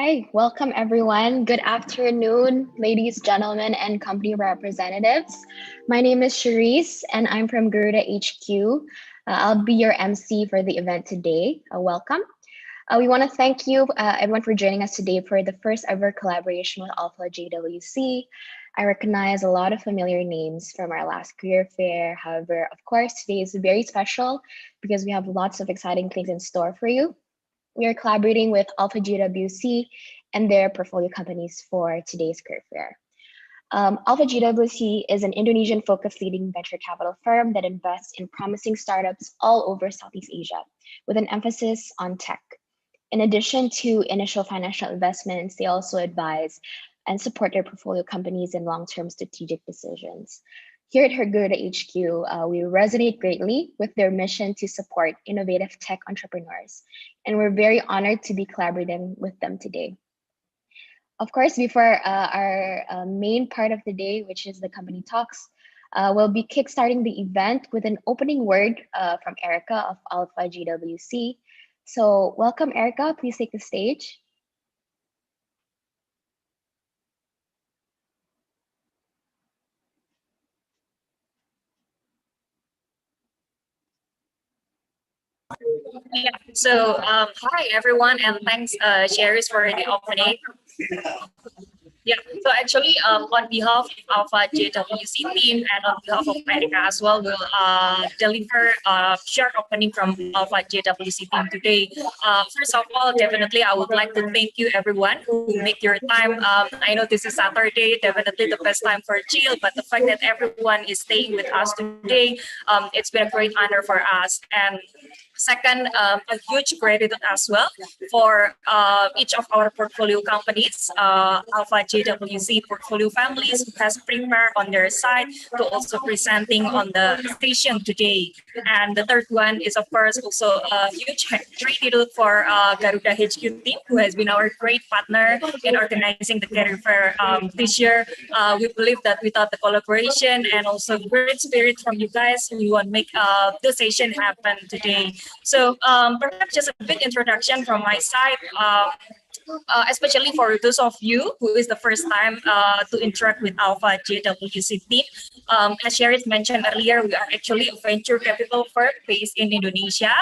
Hi, welcome everyone. Good afternoon, ladies, gentlemen, and company representatives. My name is Charisse, and I'm from Garuda HQ. I'll be your MC for the event today. Welcome. We want to thank you, everyone, for joining us today for the first ever collaboration with Alpha JWC. I recognize a lot of familiar names from our last career fair. However, of course, today is very special because we have lots of exciting things in store for you. We are collaborating with Alpha JWC and their portfolio companies for today's career fair. Alpha JWC is an Indonesian-focused leading venture capital firm that invests in promising startups all over Southeast Asia, with an emphasis on tech. In addition to initial financial investments, they also advise and support their portfolio companies in long-term strategic decisions. Here at Garuda HQ, we resonate greatly with their mission to support innovative tech entrepreneurs, and we're very honored to be collaborating with them today. Of course, before our main part of the day, which is the company talks, we'll be kickstarting the event with an opening word from Erica of Alpha JWC. So welcome, Erica. Please take the stage. Yeah. So, hi everyone, and thanks, Sherry's, for the opening. Yeah. So actually, on behalf of Alpha JWC team and on behalf of Erica as well, we'll deliver a short opening from Alpha JWC team today. First of all, definitely, I would like to thank you everyone who make your time. I know this is Saturday, definitely the best time for chill, but the fact that everyone is staying with us today, it's been a great honor for us. And second, a huge gratitude as well for each of our portfolio companies, Alpha JWC portfolio families, who has prepared on their side to also presenting on the station today. And the third one is, of course, also a huge gratitude for Garuda HQ team, who has been our great partner in organizing the career fair this year. We believe that without the collaboration and also great spirit from you guys, we won't make the session happen today. So perhaps just a bit introduction from my side, especially for those of you who is the first time to interact with Alpha JWC team. As Sherry mentioned earlier, we are actually a venture capital firm based in Indonesia.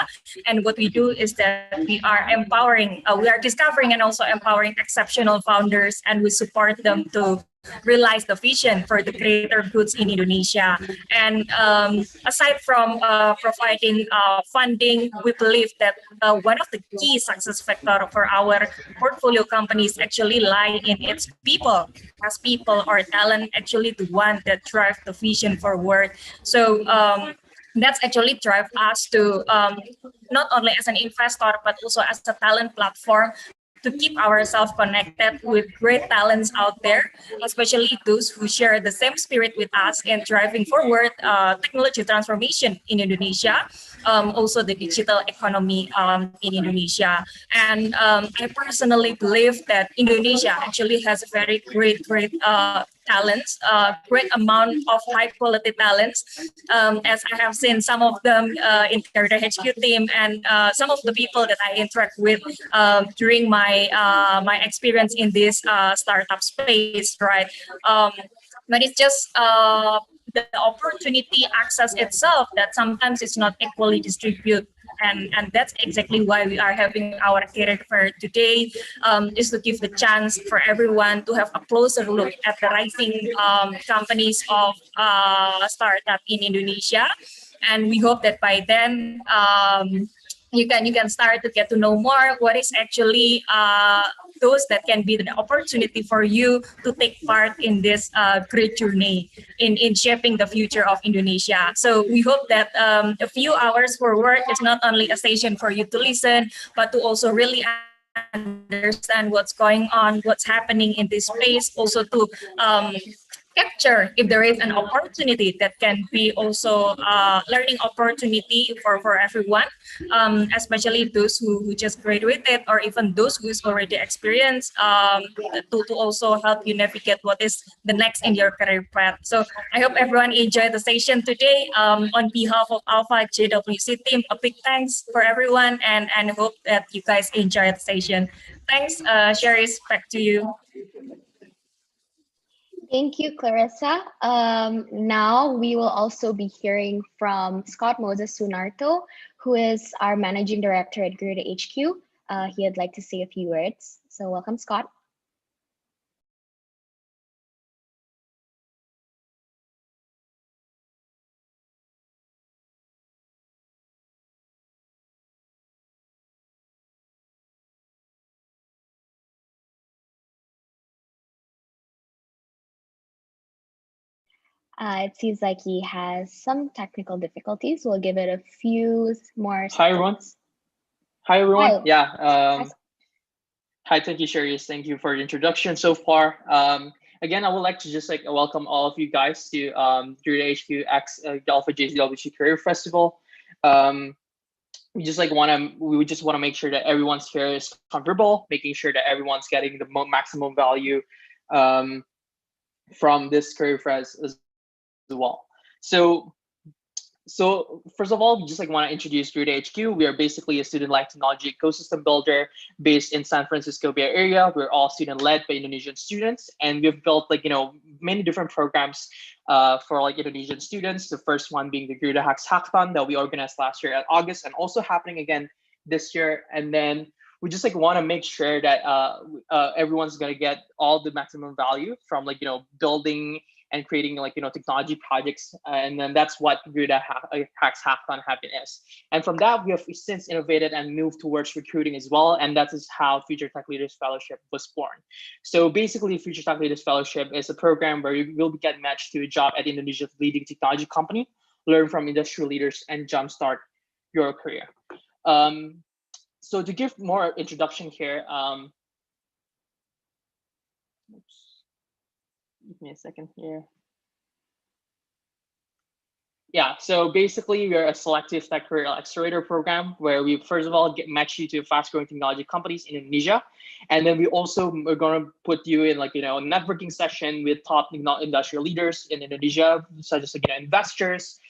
And what we do is that we are empowering, we are discovering and also empowering exceptional founders, and we support them to realize the vision for the greater goods in Indonesia. And aside from providing funding, we believe that one of the key success factors for our portfolio companies actually lie in its people, as people or talent actually the one that drive the vision forward. So that's actually drive us to not only as an investor, but also as a talent platform to keep ourselves connected with great talents out there, especially those who share the same spirit with us in driving forward technology transformation in Indonesia, also the digital economy in Indonesia. And I personally believe that Indonesia actually has a very great talents, great amount of high quality talents, as I have seen some of them in Garuda HQ team and some of the people that I interact with during my experience in this startup space, right? But it's just the opportunity access itself that sometimes it's not equally distributed. And that's exactly why we are having our career fair today, is to give the chance for everyone to have a closer look at the rising companies of startup in Indonesia. And we hope that by then, you can start to get to know more what is actually those that can be the opportunity for you to take part in this great journey in shaping the future of Indonesia. So we hope that a few hours for work is not only a session for you to listen, but to also really understand what's going on, what's happening in this space, also to capture if there is an opportunity that can be also learning opportunity for everyone, especially those who just graduated or even those who's already experienced, to also help you navigate what is the next in your career path. So I hope everyone enjoyed the session today. On behalf of Alpha JWC team, a big thanks for everyone, and hope that you guys enjoy the session. Thanks, Cherise, back to you. Thank you, Clarissa. Now we will also be hearing from Scott Moses Sunarto, who is our Managing Director at Garuda HQ. He'd like to say a few words. So welcome, Scott. It seems like he has some technical difficulties. We'll give it a few more seconds. Hi, everyone. Hi, everyone. Hi. Yeah. Hi, thank you, Sherry. Thank you for the introduction so far. Again, I would like to just welcome all of you guys to Garuda HQ X Alpha JWC Career Festival. We just want to make sure that everyone's here is comfortable, making sure that everyone's getting the maximum value from this career fest as well. So first of all, we just want to introduce Garuda HQ. We are basically a student life technology ecosystem builder based in San Francisco Bay Area. We're all student led by Indonesian students, and we've built many different programs for Indonesian students. The first one being the Garuda Hacks Hackathon that we organized last year at August, and also happening again this year. And then we just want to make sure that everyone's gonna get all the maximum value from building and creating technology projects, and then that's what Garuda Hacks Hackathon is. And from that, we have since innovated and moved towards recruiting as well, and that is how Future Tech Leaders Fellowship was born. So basically, Future Tech Leaders Fellowship is a program where you will get matched to a job at Indonesia's leading technology company, learn from industry leaders, and jumpstart your career. So to give more introduction here, give me a second here. Yeah, so basically we're a selective tech career accelerator program where we first of all match you to fast-growing technology companies in Indonesia, and then we also are going to put you in a networking session with top industrial leaders in Indonesia, such as investors,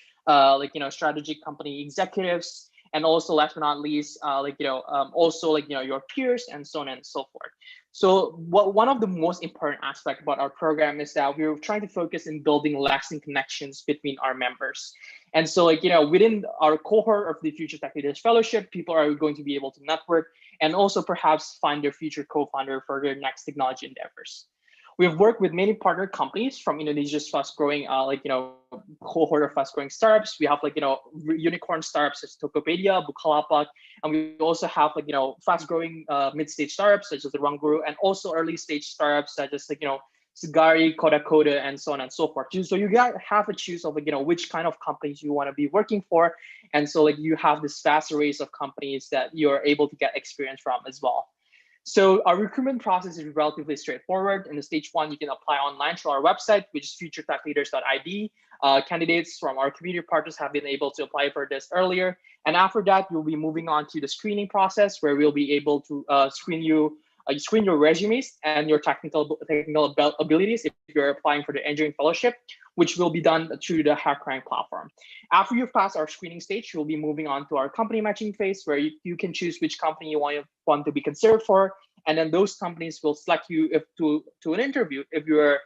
strategic company executives, and also last but not least, also your peers and so on and so forth. So one of the most important aspects about our program is that we're trying to focus in building lasting connections between our members. And so within our cohort of the Future Tech Leaders Fellowship, people are going to be able to network and also perhaps find their future co-founder for their next technology endeavors. We've worked with many partner companies from Indonesia's fast-growing, cohort of fast-growing startups. We have unicorn startups such as Tokopedia, Bukalapak, and we also have fast-growing mid-stage startups such as the Rangguru, and also early-stage startups such as Sagari, Koda, and so on and so forth. So you have to choose of which kind of companies you want to be working for, and so you have this vast array of companies that you're able to get experience from as well. So our recruitment process is relatively straightforward. In the stage one, you can apply online through our website, which is futuretechleaders.id. Candidates from our community partners have been able to apply for this earlier. And after that, you'll be moving on to the screening process where we'll be able to screen your resumes and your technical abilities if you're applying for the engineering fellowship, which will be done through the HackRank platform. After you've passed our screening stage, you'll be moving on to our company matching phase where you can choose which company you want to be considered for. And then those companies will select you to an interview if you're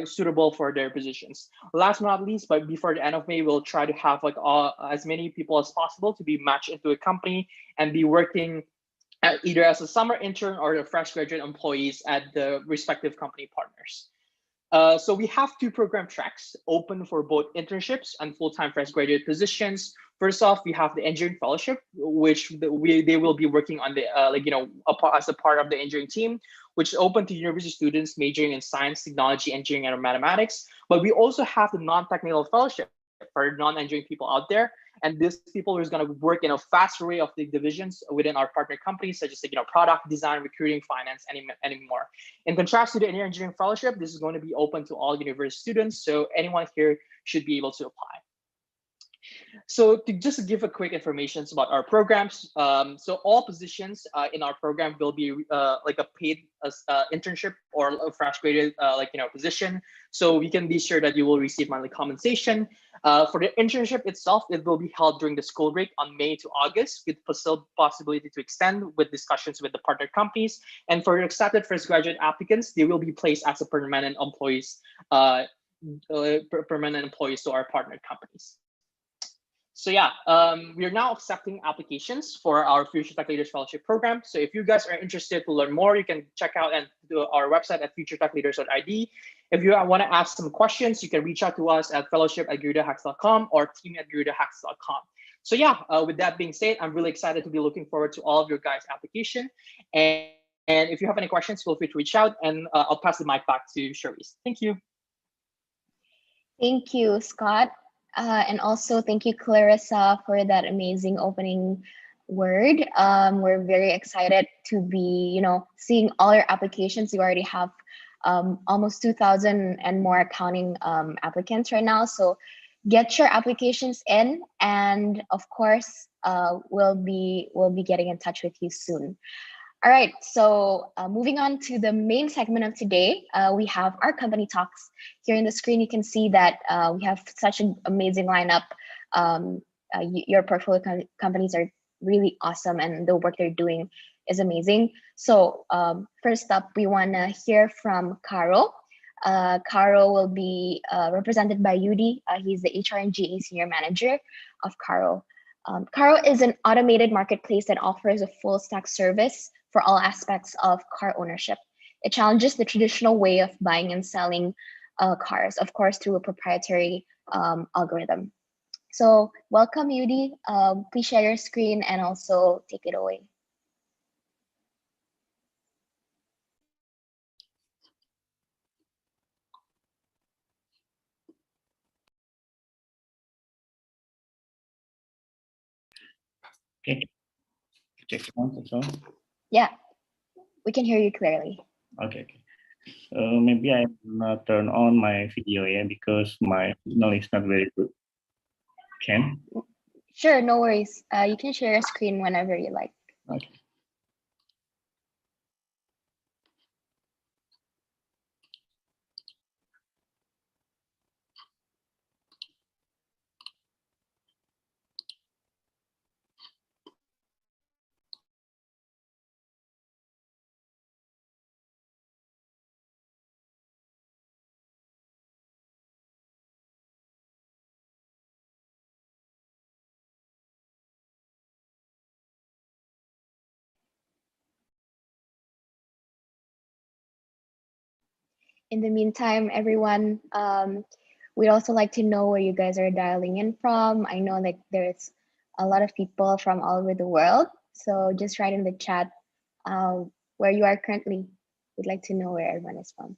suitable for their positions. Last but not least, but before the end of May, we'll try to have as many people as possible to be matched into a company and be working either as a summer intern or the fresh graduate employees at the respective company partners. So we have two program tracks open for both internships and full-time fresh graduate positions. First off, we have the engineering fellowship, which they will be working on the as a part of the engineering team, which is open to university students majoring in science, technology, engineering, and mathematics. But we also have the non-technical fellowship for non-engineering people out there. And these people are going to work in a vast array of the divisions within our partner companies, such as product design, recruiting, finance, and more. In contrast to the engineering fellowship, this is going to be open to all university students, so anyone here should be able to apply. So to just give a quick information about our programs, so all positions in our program will be like a paid internship or a fresh graded position. So we can be sure that you will receive monthly compensation. For the internship itself, it will be held during the school break on May to August, with possibility to extend with discussions with the partner companies. And for accepted fresh graduate applicants, they will be placed as a permanent employees to our partner companies. So yeah, we are now accepting applications for our Future Tech Leaders Fellowship program. So if you guys are interested to learn more, you can check out our website at futuretechleaders.id. If you want to ask some questions, you can reach out to us at fellowship@garudahacks.com or team@garudahacks.com. So yeah, with that being said, I'm really excited to be looking forward to all of your guys' application. And if you have any questions, feel free to reach out, and I'll pass the mic back to Cherise. Thank you. Thank you, Scott. And also thank you, Clarissa, for that amazing opening word. We're very excited to be, seeing all your applications. You already have almost 2,000 and more accounting applicants right now. So get your applications in, and of course, we'll be getting in touch with you soon. All right, so moving on to the main segment of today, we have our company talks. Here in the screen, you can see that we have such an amazing lineup. Your portfolio companies are really awesome, and the work they're doing is amazing. So first up, we want to hear from Caro. Caro will be represented by Yudi. He's the HR and GA Senior Manager of Caro. Caro is an automated marketplace that offers a full stack service for all aspects of car ownership. It challenges the traditional way of buying and selling cars, of course, through a proprietary algorithm. So welcome, Yudi. Please share your screen and also take it away. Okay. Check sound. Yeah, we can hear you clearly. Okay. Maybe I turn on my video, because my signal is not very good. Can? Sure, no worries. You can share your screen whenever you like. Okay. In the meantime, everyone, we'd also like to know where you guys are dialing in from. I know there's a lot of people from all over the world. So just write in the chat where you are currently. We'd like to know where everyone is from.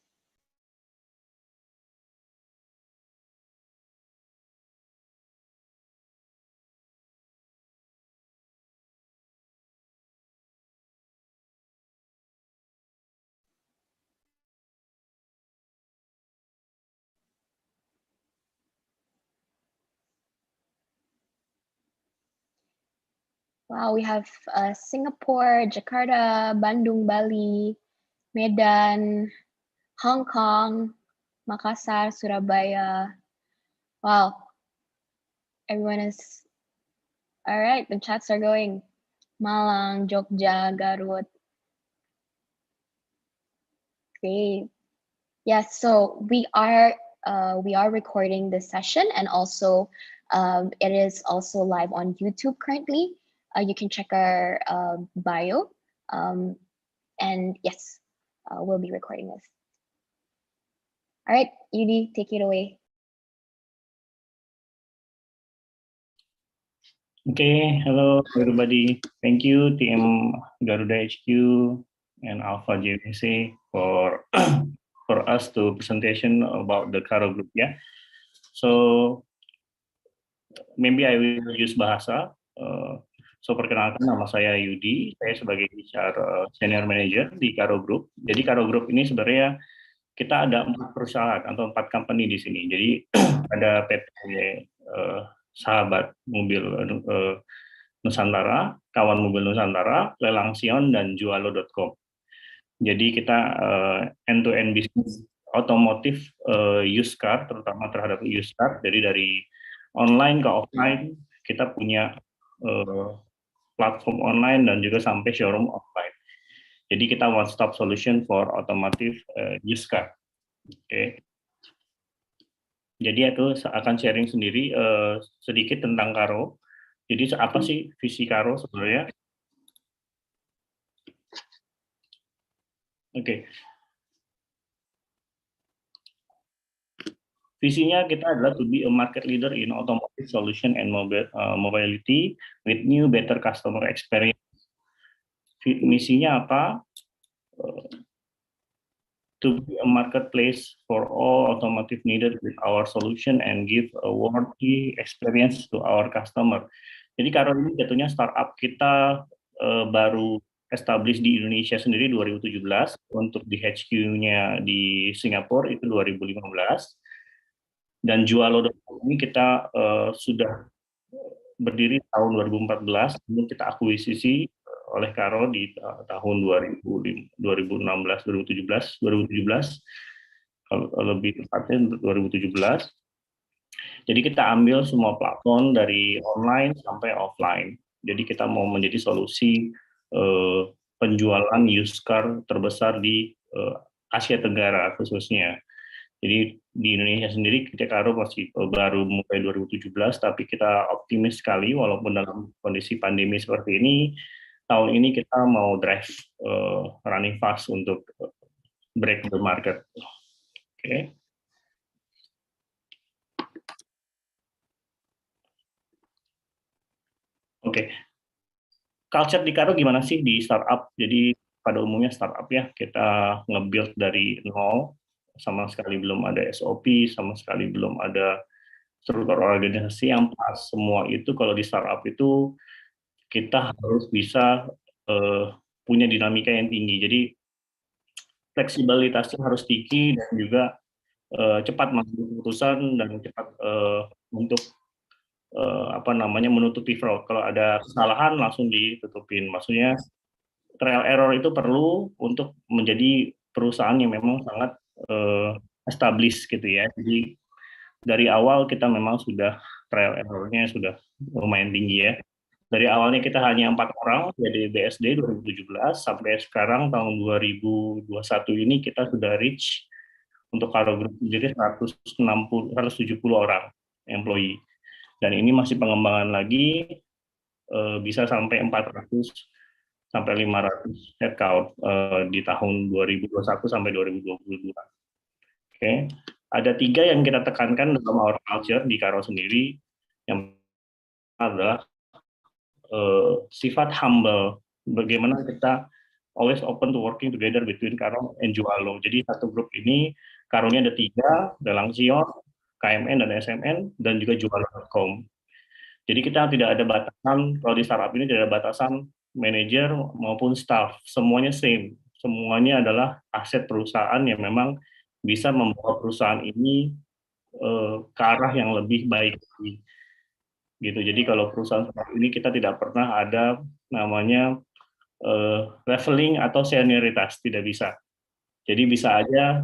Wow, we have Singapore, Jakarta, Bandung, Bali, Medan, Hong Kong, Makassar, Surabaya. Wow, everyone is, all right, the chats are going. Malang, Jogja, Garut. Great. Yes, so we are recording this session, and also it is also live on YouTube currently. You can check our bio, and yes, we'll be recording this. All right, Yudi, take it away. Okay, hello everybody. Thank you, Team Garuda HQ and Alpha JWC for for us to presentation about the Caro Group. Yeah. So maybe I will use bahasa. So perkenalkan, nama saya Yudi, saya sebagai HR Senior Manager di Karo Group. Jadi Karo Group ini sebenarnya kita ada 4 perusahaan atau 4 company di sini. Jadi ada PT Sahabat Mobil Nusantara, Kawan Mobil Nusantara, Lelang Sion, dan Jualo.com. Jadi kita end-to-end bisnis otomotif used car, terutama terhadap used car. Jadi dari online ke offline, kita punya platform online dan juga sampai showroom offline. Jadi kita one stop solution for automotive used car. Oke. Jadi aku akan sharing sendiri sedikit tentang Karo. Jadi apa sih visi Karo sebenarnya? Oke. Visinya kita adalah to be a market leader in automotive solution and mobility with new better customer experience. Misinya apa? To be a marketplace for all automotive needed with our solution and give a worthy experience to our customer. Jadi Karo ini jatuhnya startup kita baru establish di Indonesia sendiri 2017, untuk di HQ-nya di Singapura itu 2015. Dan Jualo.com ini kita sudah berdiri tahun 2014, kemudian kita akuisisi oleh Karo di tahun 2016, 2017, lebih tepatnya 2017. Jadi kita ambil semua platform dari online sampai offline. Jadi kita mau menjadi solusi penjualan used car terbesar di Asia Tenggara khususnya. Jadi di Indonesia sendiri kita Karo masih baru mulai 2017, tapi kita optimis sekali walaupun dalam kondisi pandemi seperti ini, tahun ini kita mau drive running fast untuk break the market. Oke. Oke. Culture di Karo gimana sih di startup? Jadi pada umumnya startup ya, kita nge-build dari nol. Sama sekali belum ada SOP, sama sekali belum ada struktur organisasi yang pas. Semua itu kalau di startup itu kita harus bisa punya dinamika yang tinggi. Jadi fleksibilitasnya harus tinggi dan juga cepat mengambil keputusan dan cepat untuk menutupi fraud. Kalau ada kesalahan langsung ditutupin. Maksudnya trial error itu perlu untuk menjadi perusahaan yang memang sangat established gitu ya. Jadi dari awal kita memang sudah trial error-nya sudah lumayan tinggi ya. Dari awalnya kita hanya 4 orang dari BSD 2017 sampai sekarang tahun 2021 ini kita sudah reach untuk Karo Group sendiri 170 orang employee. Dan ini masih pengembangan lagi, bisa sampai 400 sampai 500 headcount di tahun 2021 sampai 2022. Oke. Ada 3 yang kita tekankan dalam our culture di Karo sendiri. Yang adalah sifat humble. Bagaimana kita always open to working together between Karo and Jualo. Jadi satu grup ini Karonya ada 3, Lelang Sion, KMN dan SMN, dan juga Jualo.com. Jadi kita tidak ada batasan, kalau di startup ini tidak ada batasan manajer maupun staff, semuanya same. Semuanya adalah aset perusahaan yang memang bisa membawa perusahaan ini ke arah yang lebih baik gitu. Jadi kalau perusahaan seperti ini kita tidak pernah ada namanya leveling atau senioritas, tidak bisa. Jadi bisa aja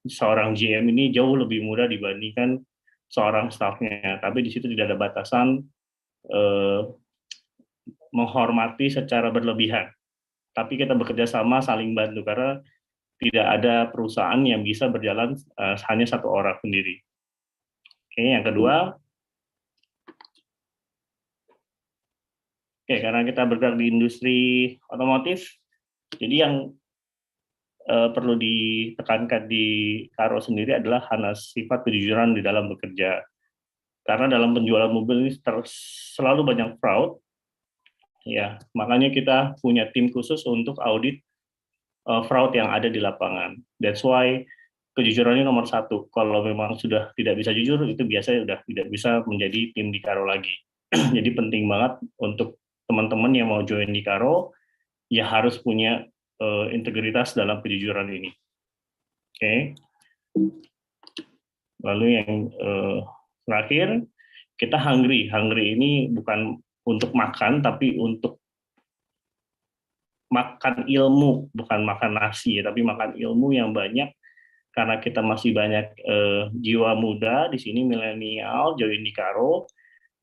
seorang GM ini jauh lebih mudah dibandingkan seorang staffnya, tapi di situ tidak ada batasan menghormati secara berlebihan. Tapi kita bekerja sama saling bantu karena tidak ada perusahaan yang bisa berjalan hanya satu orang sendiri. Oke, yang kedua, karena kita bergerak di industri otomotif, jadi yang perlu ditekankan di Karo sendiri adalah hanya sifat kejujuran di dalam bekerja. Karena dalam penjualan mobil ini selalu banyak fraud, ya makanya kita punya tim khusus untuk audit fraud yang ada di lapangan. That's why kejujuran ini nomor satu. Kalau memang sudah tidak bisa jujur, itu biasanya sudah tidak bisa menjadi tim di Karo lagi. Jadi penting banget untuk teman-teman yang mau join di Karo, ya harus punya integritas dalam kejujuran ini. Oke. Lalu yang terakhir, kita hungry. Hungry ini bukan untuk makan, tapi untuk makan ilmu, bukan makan nasi, tapi makan ilmu yang banyak, karena kita masih banyak jiwa muda di sini, milenial, join di Karo,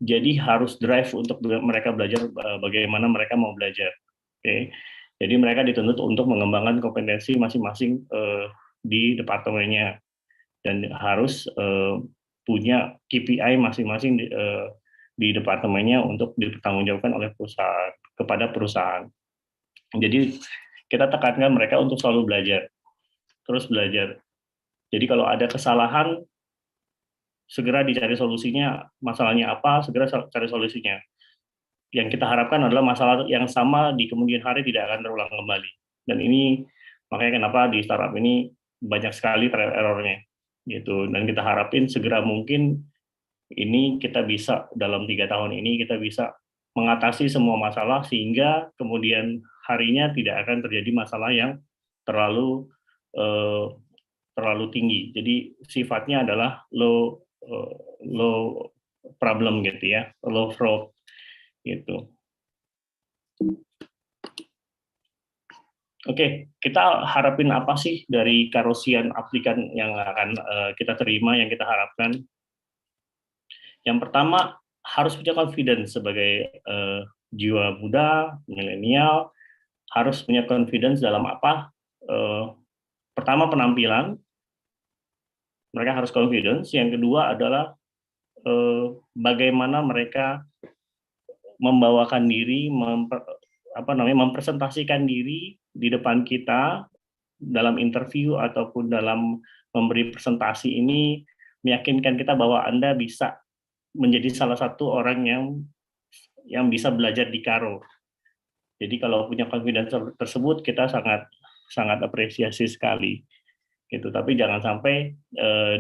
jadi harus drive untuk mereka belajar bagaimana mereka mau belajar. Oke. Jadi mereka dituntut untuk mengembangkan kompetensi masing-masing di departemennya, dan harus punya KPI masing-masing di departemennya untuk dipertanggungjawabkan oleh perusahaan kepada perusahaan. Jadi kita tekankan mereka untuk selalu belajar, terus belajar. Jadi kalau ada kesalahan, segera dicari solusinya, masalahnya apa, segera cari solusinya. Yang kita harapkan adalah masalah yang sama di kemudian hari tidak akan terulang kembali. Dan ini makanya kenapa di startup ini banyak sekali trial error-nya. Gitu. Dan kita harapin segera mungkin ini kita bisa dalam 3 tahun ini kita bisa mengatasi semua masalah sehingga kemudian harinya tidak akan terjadi masalah yang terlalu tinggi. Jadi sifatnya adalah low problem gitu ya, low fraud gitu. Oke, kita harapin apa sih dari karosian aplikan yang akan kita terima, yang kita harapkan? Yang pertama, harus punya confidence sebagai jiwa muda, milenial, harus punya confidence dalam apa? Pertama, penampilan, mereka harus confidence. Yang kedua adalah bagaimana mereka membawakan diri, mempresentasikan diri di depan kita dalam interview ataupun dalam memberi presentasi ini, meyakinkan kita bahwa Anda bisa menjadi salah satu orang yang bisa belajar di Karo. Jadi kalau punya confidence tersebut, kita sangat apresiasi sekali. Gitu. Tapi jangan sampai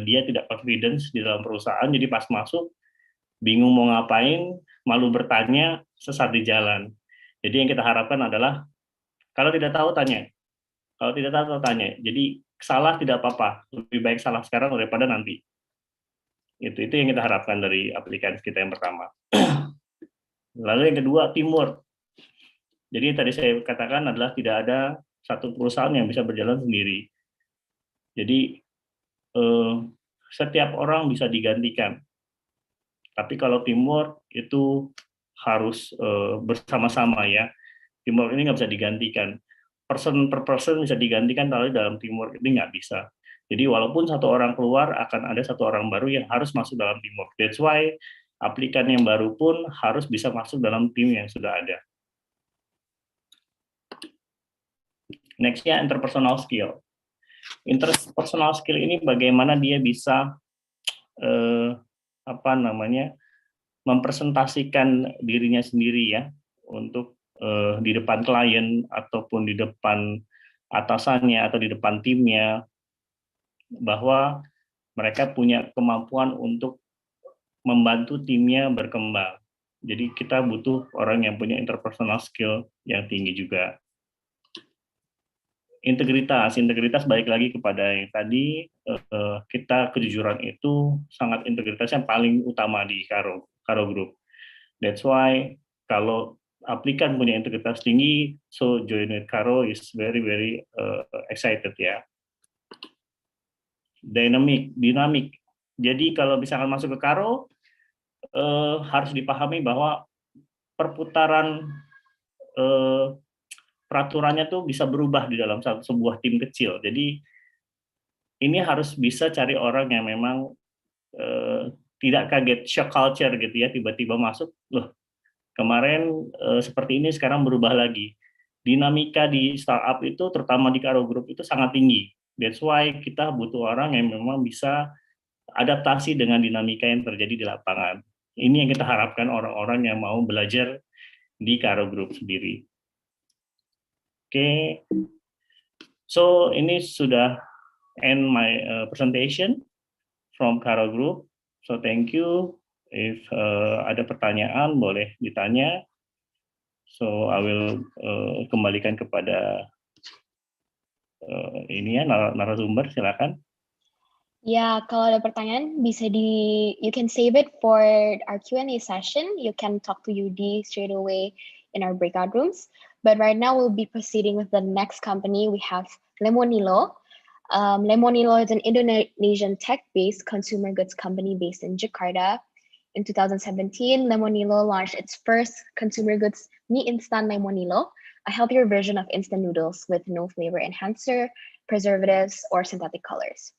dia tidak confidence di dalam perusahaan, jadi pas masuk bingung mau ngapain, malu bertanya, sesat di jalan. Jadi yang kita harapkan adalah kalau tidak tahu tanya, kalau tidak tahu tanya. Jadi salah tidak apa-apa, lebih baik salah sekarang daripada nanti. Itu yang kita harapkan dari aplikan kita yang pertama. Lalu yang kedua, teamwork. Jadi yang tadi saya katakan adalah tidak ada satu perusahaan yang bisa berjalan sendiri. Jadi setiap orang bisa digantikan. Tapi kalau teamwork itu harus bersama-sama ya. Teamwork ini nggak bisa digantikan. Person per person bisa digantikan, tapi dalam teamwork ini nggak bisa. Jadi walaupun satu orang keluar, akan ada satu orang baru yang harus masuk dalam teamwork. That's why aplikan yang baru pun harus bisa masuk dalam tim yang sudah ada. Next-nya interpersonal skill. Interpersonal skill ini bagaimana dia bisa mempresentasikan dirinya sendiri ya untuk di depan klien ataupun di depan atasannya atau di depan timnya, bahwa mereka punya kemampuan untuk membantu timnya berkembang. Jadi kita butuh orang yang punya interpersonal skill yang tinggi juga. Integritas balik lagi kepada yang tadi, kita kejujuran itu sangat integritas yang paling utama di Karo Group. That's why kalau aplikan punya integritas tinggi, so join with Karo is very excited ya. Dinamik. Jadi kalau misalkan masuk ke Karo, harus dipahami bahwa perputaran peraturannya tuh bisa berubah di dalam sebuah tim kecil. Jadi ini harus bisa cari orang yang memang tidak kaget, shock culture gitu ya, tiba-tiba masuk, loh kemarin seperti ini sekarang berubah lagi. Dinamika di startup itu, terutama di Karo Group itu sangat tinggi. That's why kita butuh orang yang memang bisa adaptasi dengan dinamika yang terjadi di lapangan. Ini yang kita harapkan orang-orang yang mau belajar di Karo Group sendiri. Oke, so ini sudah end my presentation from Caro Group. So thank you. If ada pertanyaan boleh ditanya. So I will kembalikan kepada ini ya narasumber, silakan. Ya, kalau ada pertanyaan you can save it for our Q&A session. You can talk to UD straight away in our breakout rooms. But right now we'll be proceeding with the next company. We have Lemonilo. Lemonilo is an Indonesian tech-based consumer goods company based in Jakarta. In 2017, Lemonilo launched its first consumer goods mie instan Lemonilo, a healthier version of instant noodles with no flavor enhancer, preservatives, or synthetic colors.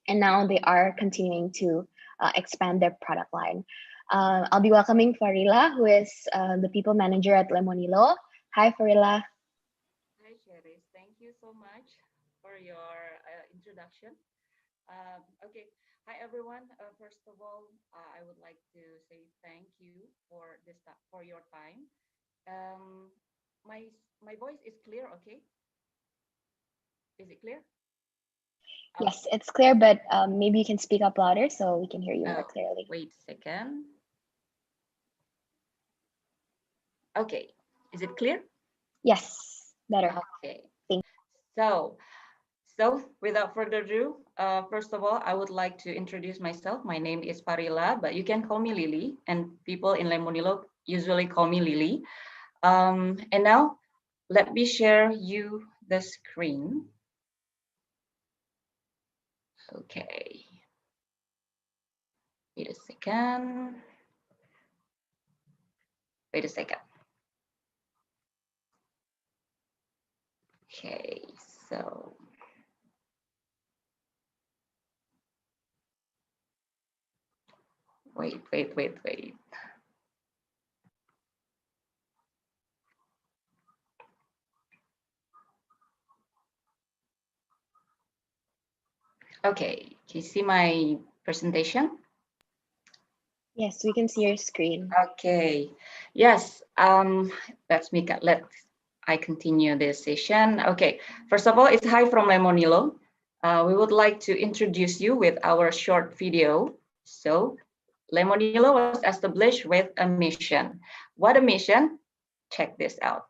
And now they are continuing to expand their product line. I'll be welcoming Farila, who is the people manager at Lemonilo. Hi, Farila. Hi, Cheris. Thank you so much for your introduction. Okay. Hi, everyone. First of all, I would like to say thank you for your time. My voice is clear, okay? Is it clear? Yes, it's clear, but maybe you can speak up louder so we can hear you more clearly. Wait a second. Okay, is it clear? Yes, better. Okay. Thank you. So without further ado, first of all, I would like to introduce myself. My name is Farila, but you can call me Lily, and people in Lemonilo usually call me Lily. And now, let me share you the screen. Okay. Wait a second. Wait a second. Okay, so. Wait. Okay, can you see my presentation? Yes, we can see your screen. Okay, yes, let I continue this session. Okay, first of all, it's hi from Lemonilo. We would like to introduce you with our short video. So, Lemonilo was established with a mission. What a mission? Check this out.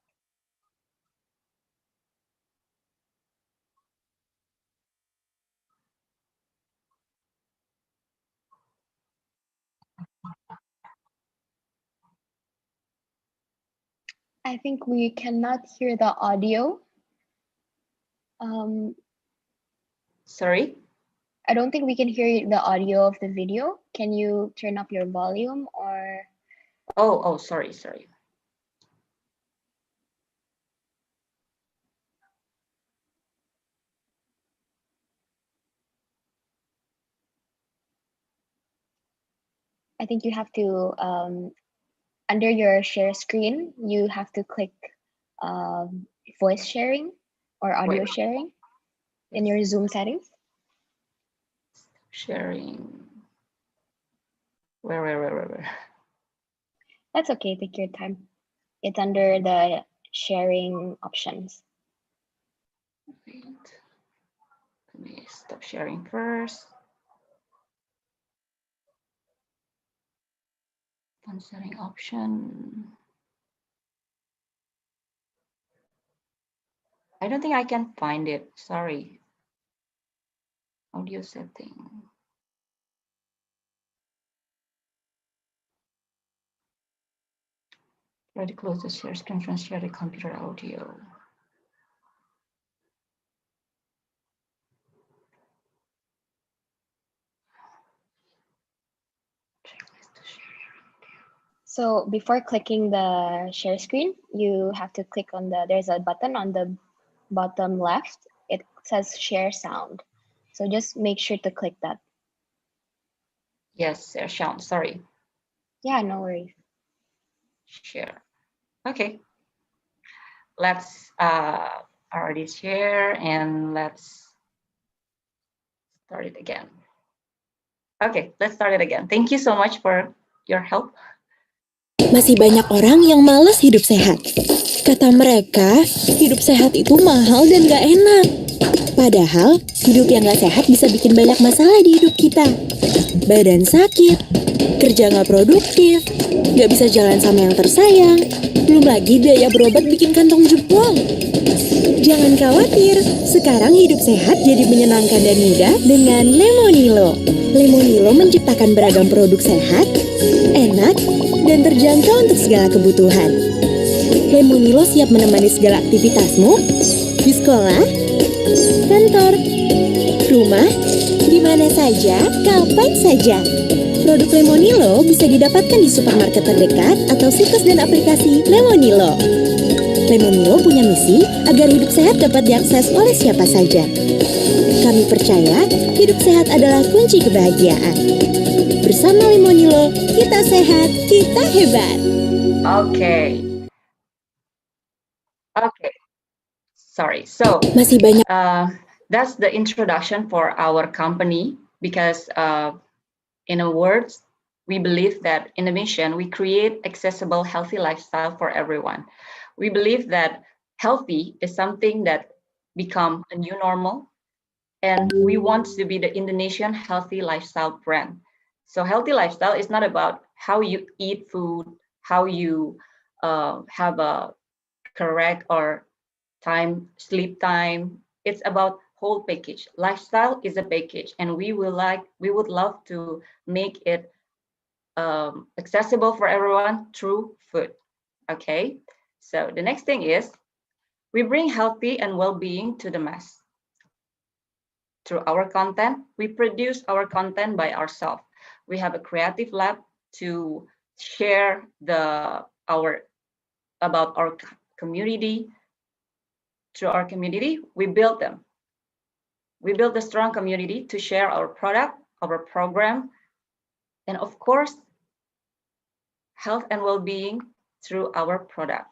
I think we cannot hear the audio. Sorry? I don't think we can hear the audio of the video. Can you turn up your volume or? Oh, sorry. I think you have to, under your share screen, you have to click voice sharing or audio sharing in your Zoom settings. Sharing. Where? That's okay, take your time. It's under the sharing options. Wait. Let me stop sharing first. Fun setting option. I don't think I can find it. Sorry. Audio setting. Try to close the share screen and share the computer audio. So before clicking the share screen, you have to click on there's a button on the bottom left. It says share sound. So just make sure to click that. Yes, share sound, sorry. Yeah, no worries. Share. Okay. Let's already share and let's start it again. Okay, let's start it again. Thank you so much for your help. Masih banyak orang yang malas hidup sehat. Kata mereka, hidup sehat itu mahal dan gak enak. Padahal, hidup yang gak sehat bisa bikin banyak masalah di hidup kita. Badan sakit, kerja gak produktif, gak bisa jalan sama yang tersayang, belum lagi biaya berobat bikin kantong jebol. Jangan khawatir, sekarang hidup sehat jadi menyenangkan dan mudah dengan Lemonilo. Lemonilo menciptakan beragam produk sehat, enak, dan terjangkau untuk segala kebutuhan. Lemonilo siap menemani segala aktivitasmu di sekolah, kantor, rumah, di mana saja, kapan saja. Produk Lemonilo bisa didapatkan di supermarket terdekat atau situs dan aplikasi Lemonilo. Lemonilo punya misi agar hidup sehat dapat diakses oleh siapa saja. Kami percaya hidup sehat adalah kunci kebahagiaan. Bersama Lemonilo, kita sehat, kita hebat. Okay. Okay. Sorry. So Masih banyak. That's the introduction for our company because in a words, we believe that in a mission, we create accessible, healthy lifestyle for everyone. We believe that healthy is something that become a new normal, and we want to be the Indonesian healthy lifestyle brand. So healthy lifestyle is not about how you eat food, how you have a correct or sleep time. It's about whole package. Lifestyle is a package, and we would love to make it accessible for everyone through food. Okay, so the next thing is we bring healthy and well-being to the mass. Through our content, we produce our content by ourselves. We have a creative lab to share about our community. Through our community, we build them. We build a strong community to share our product, our program, and of course, health and well-being through our product.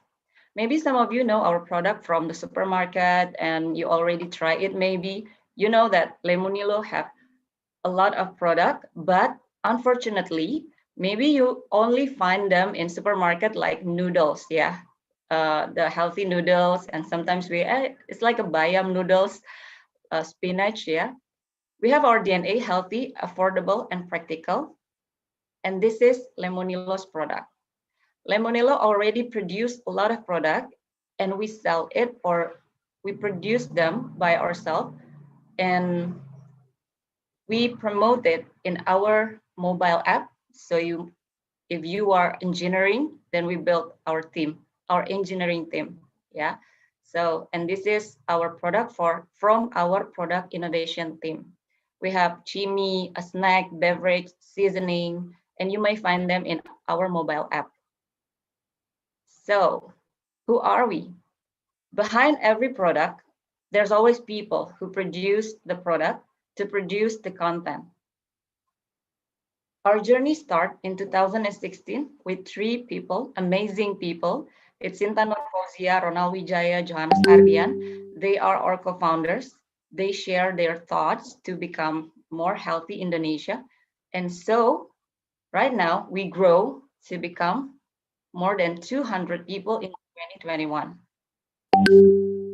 Maybe some of you know our product from the supermarket and you already try it. Maybe you know that Lemonilo have a lot of product, but unfortunately, maybe you only find them in supermarket like noodles, yeah, the healthy noodles, and sometimes it's like a bayam noodles, spinach, yeah. We have our DNA healthy, affordable, and practical, and this is Lemonilo's product. Lemonilo already produced a lot of product, and we sell it or we produce them by ourselves, and we promote it in our mobile app. So if you are engineering, then we built our team, our engineering team, yeah. So, and this is our product from our product innovation team. We have chimi, a snack, beverage, seasoning, and you may find them in our mobile app. So, who are we? Behind every product, there's always people who produce the product to produce the content. Our journey started in 2016 with 3 people, amazing people. It's Sinta Nurfauzia, Ronald Wijaya, Johannes Ardian. They are our co-founders. They share their thoughts to become more healthy Indonesia. And so right now we grow to become more than 200 people in 2021.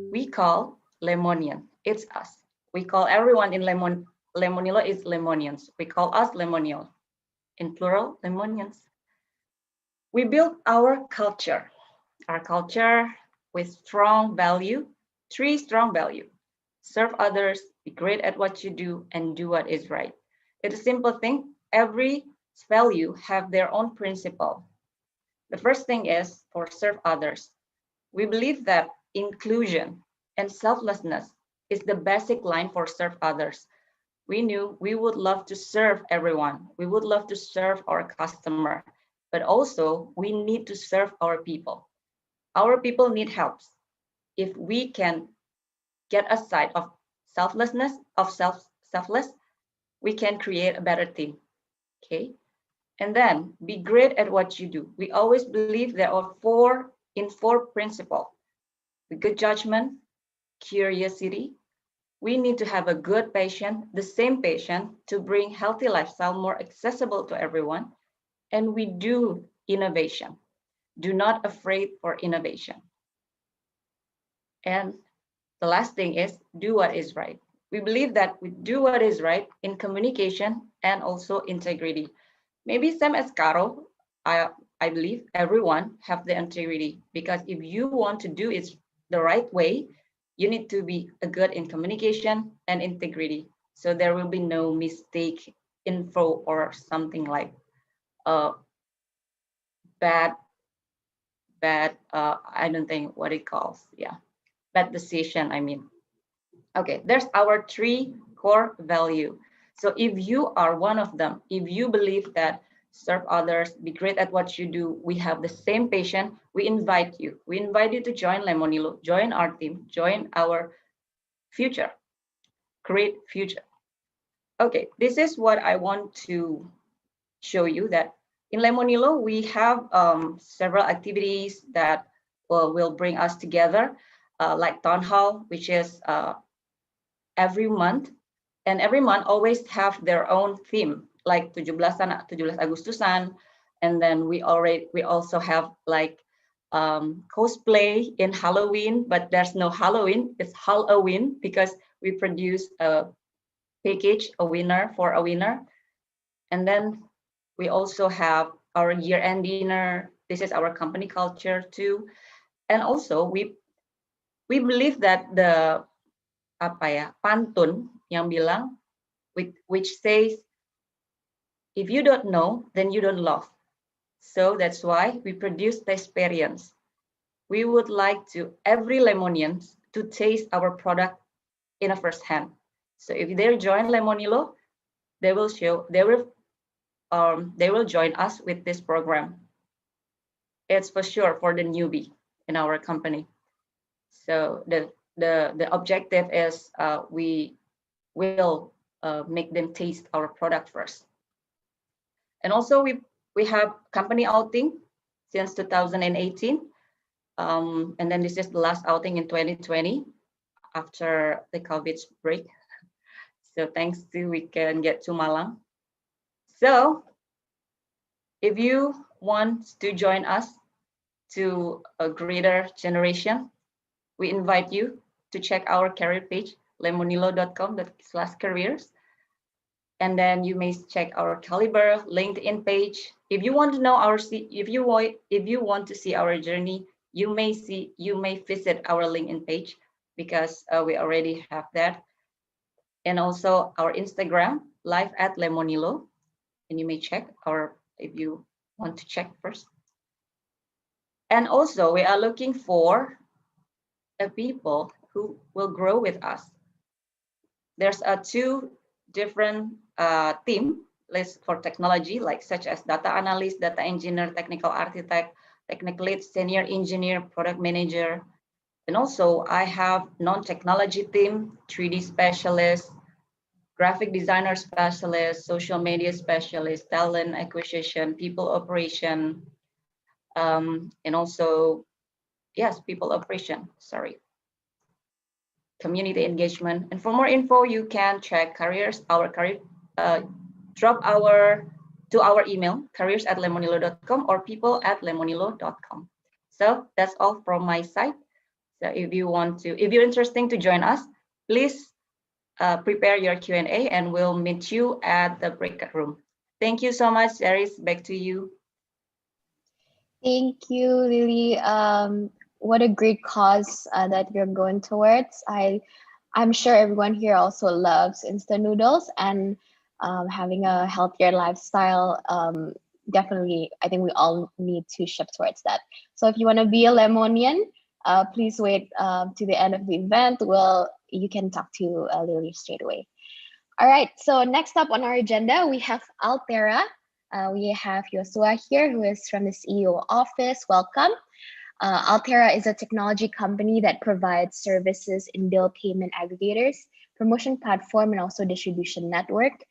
We call Lemonian, it's us. We call everyone in Lemonilo is Lemonians. We call us Lemonio, in plural, Lemonians. We built our culture with strong value, 3 strong value. Serve others, be great at what you do, and do what is right. It's a simple thing. Every value have their own principle. The first thing is for serve others. We believe that inclusion and selflessness is the basic line for serve others. We knew we would love to serve everyone. We would love to serve our customer, but also we need to serve our people. Our people need help. If we can get aside of selflessness, selfless, we can create a better team, okay? And then be great at what you do. We always believe there are 4 principles: the good judgment, curiosity. We need to have a good patient, the same patient, to bring healthy lifestyle more accessible to everyone. And we do innovation. Do not afraid for innovation. And the last thing is do what is right. We believe that we do what is right in communication and also integrity. Maybe same as Caro, I believe everyone have the integrity, because if you want to do it the right way, you need to be good in communication and integrity. So there will be no mistake info or something like bad, I don't think what it calls, yeah, bad decision, I mean. Okay, there's our 3 core value. So if you are one of them, if you believe that serve others, be great at what you do, we have the same passion, we invite you. We invite you to join Lemonilo, join our team, join our future, create future. Okay, this is what I want to show you, that in Lemonilo, we have several activities that will bring us together, like Town Hall, which is every month, and every month always have their own theme, like 17 Agustusan, and then we also have like cosplay in Halloween, but there's no Halloween, it's Halloween, because we produce a package, a winner. And then we also have our year-end dinner. This is our company culture too. And also we believe that the pantun yang bilang, which says, if you don't know, then you don't love. So that's why we produce the experience. We would like to every Lemonian to taste our product in a first hand. So if they join Lemonilo, they will join us with this program. It's for sure for the newbie in our company. So the objective is we will make them taste our product first. And also we have company outing since 2018. And then this is the last outing in 2020 after the COVID break. So thanks to we can get to Malang. So if you want to join us to a greater generation, we invite you to check our career page, lemonilo.com/careers. And then you may check our Caliber LinkedIn page. If you want to know if you want to see our journey, you may visit our LinkedIn page, because we already have that. And also our Instagram, live@lemonilo. And you may check, or if you want to check first. And also we are looking for people who will grow with us. There's 2 different team lists for technology, like such as data analyst, data engineer, technical architect, technical lead, senior engineer, product manager. And also I have non-technology team, 3D specialist, graphic designer specialist, social media specialist, talent acquisition, people operation, and also, yes, people operation, sorry, community engagement. And for more info, you can check drop to our email, careers@lemonilo.com or people@lemonilo.com. So that's all from my side. So if you're interested to join us, please prepare your Q&A and we'll meet you at the breakout room. Thank you so much, Aris. Back to you. Thank you, Lily. What a great cause that you're going towards. I'm sure everyone here also loves instant noodles, and having a healthier lifestyle. Definitely, I think we all need to shift towards that. So if you want to be a Lemonian, please wait to the end of the event. You can talk to Lily straight away. All right, so next up on our agenda, we have Altera. We have Yosua here, who is from the CEO office. Welcome. Altera is a technology company that provides services in bill payment aggregators, promotion platform, and also distribution network.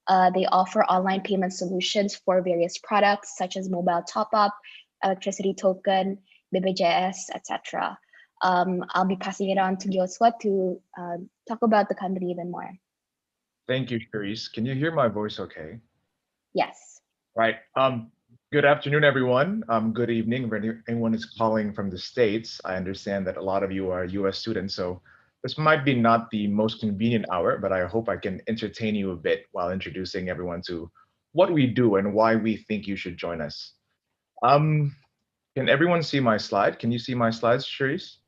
They offer online payment solutions for various products such as mobile top-up, electricity token, BPJS, etc. I'll be passing it on to Joshua to talk about the company even more. Thank you, Charisse. Can you hear my voice okay? Yes. Right. Good afternoon, everyone. Good evening. If anyone is calling from the States, I understand that a lot of you are US students, so this might be not the most convenient hour, but I hope I can entertain you a bit while introducing everyone to what we do and why we think you should join us. Can everyone see my slide? Can you see my slides, Cherise?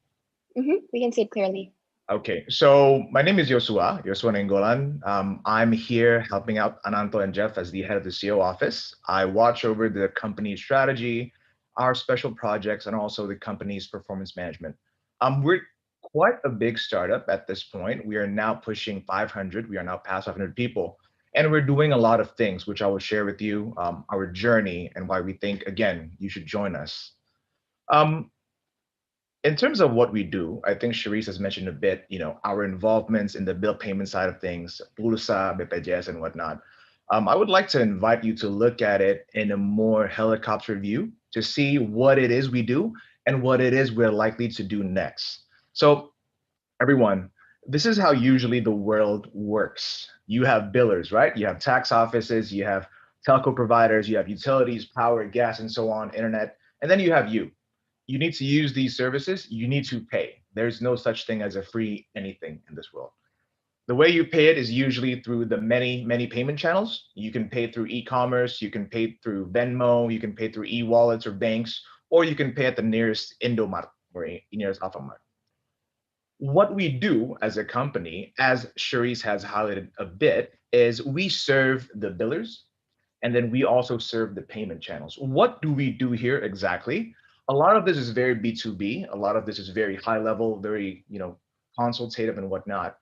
We can see it clearly. Okay, so my name is Yosua Nenggolan. I'm here helping out Ananto and Jeff as the head of the CO office. I watch over the company's strategy, our special projects, and also the company's performance management. We're quite a big startup at this point. We are now pushing 500. We are now past 500 people. And we're doing a lot of things, which I will share with you, our journey and why we think, again, you should join us. In terms of what we do, I think Sharice has mentioned a bit, our involvements in the bill payment side of things, Pulsa, BPJS, and whatnot. I would like to invite you to look at it in a more helicopter view to see what it is we do and what it is we're likely to do next. So everyone, this is how usually the world works. You have billers, right? You have tax offices, you have telco providers, you have utilities, power, gas, and so on, internet, and then you have you. You need to use these services, you need to pay. There's no such thing as a free anything in this world. The way you pay it is usually through the many payment channels. You can pay through e-commerce, you can pay through Venmo, you can pay through e-wallets or banks, or you can pay at the nearest Indomart or nearest Alphamart. What we do as a company, as Cherise has highlighted a bit, is we serve the billers, and then we also serve the payment channels. What do we do here exactly? A lot of this is very B2B. A lot of this is very high level, very, consultative and whatnot.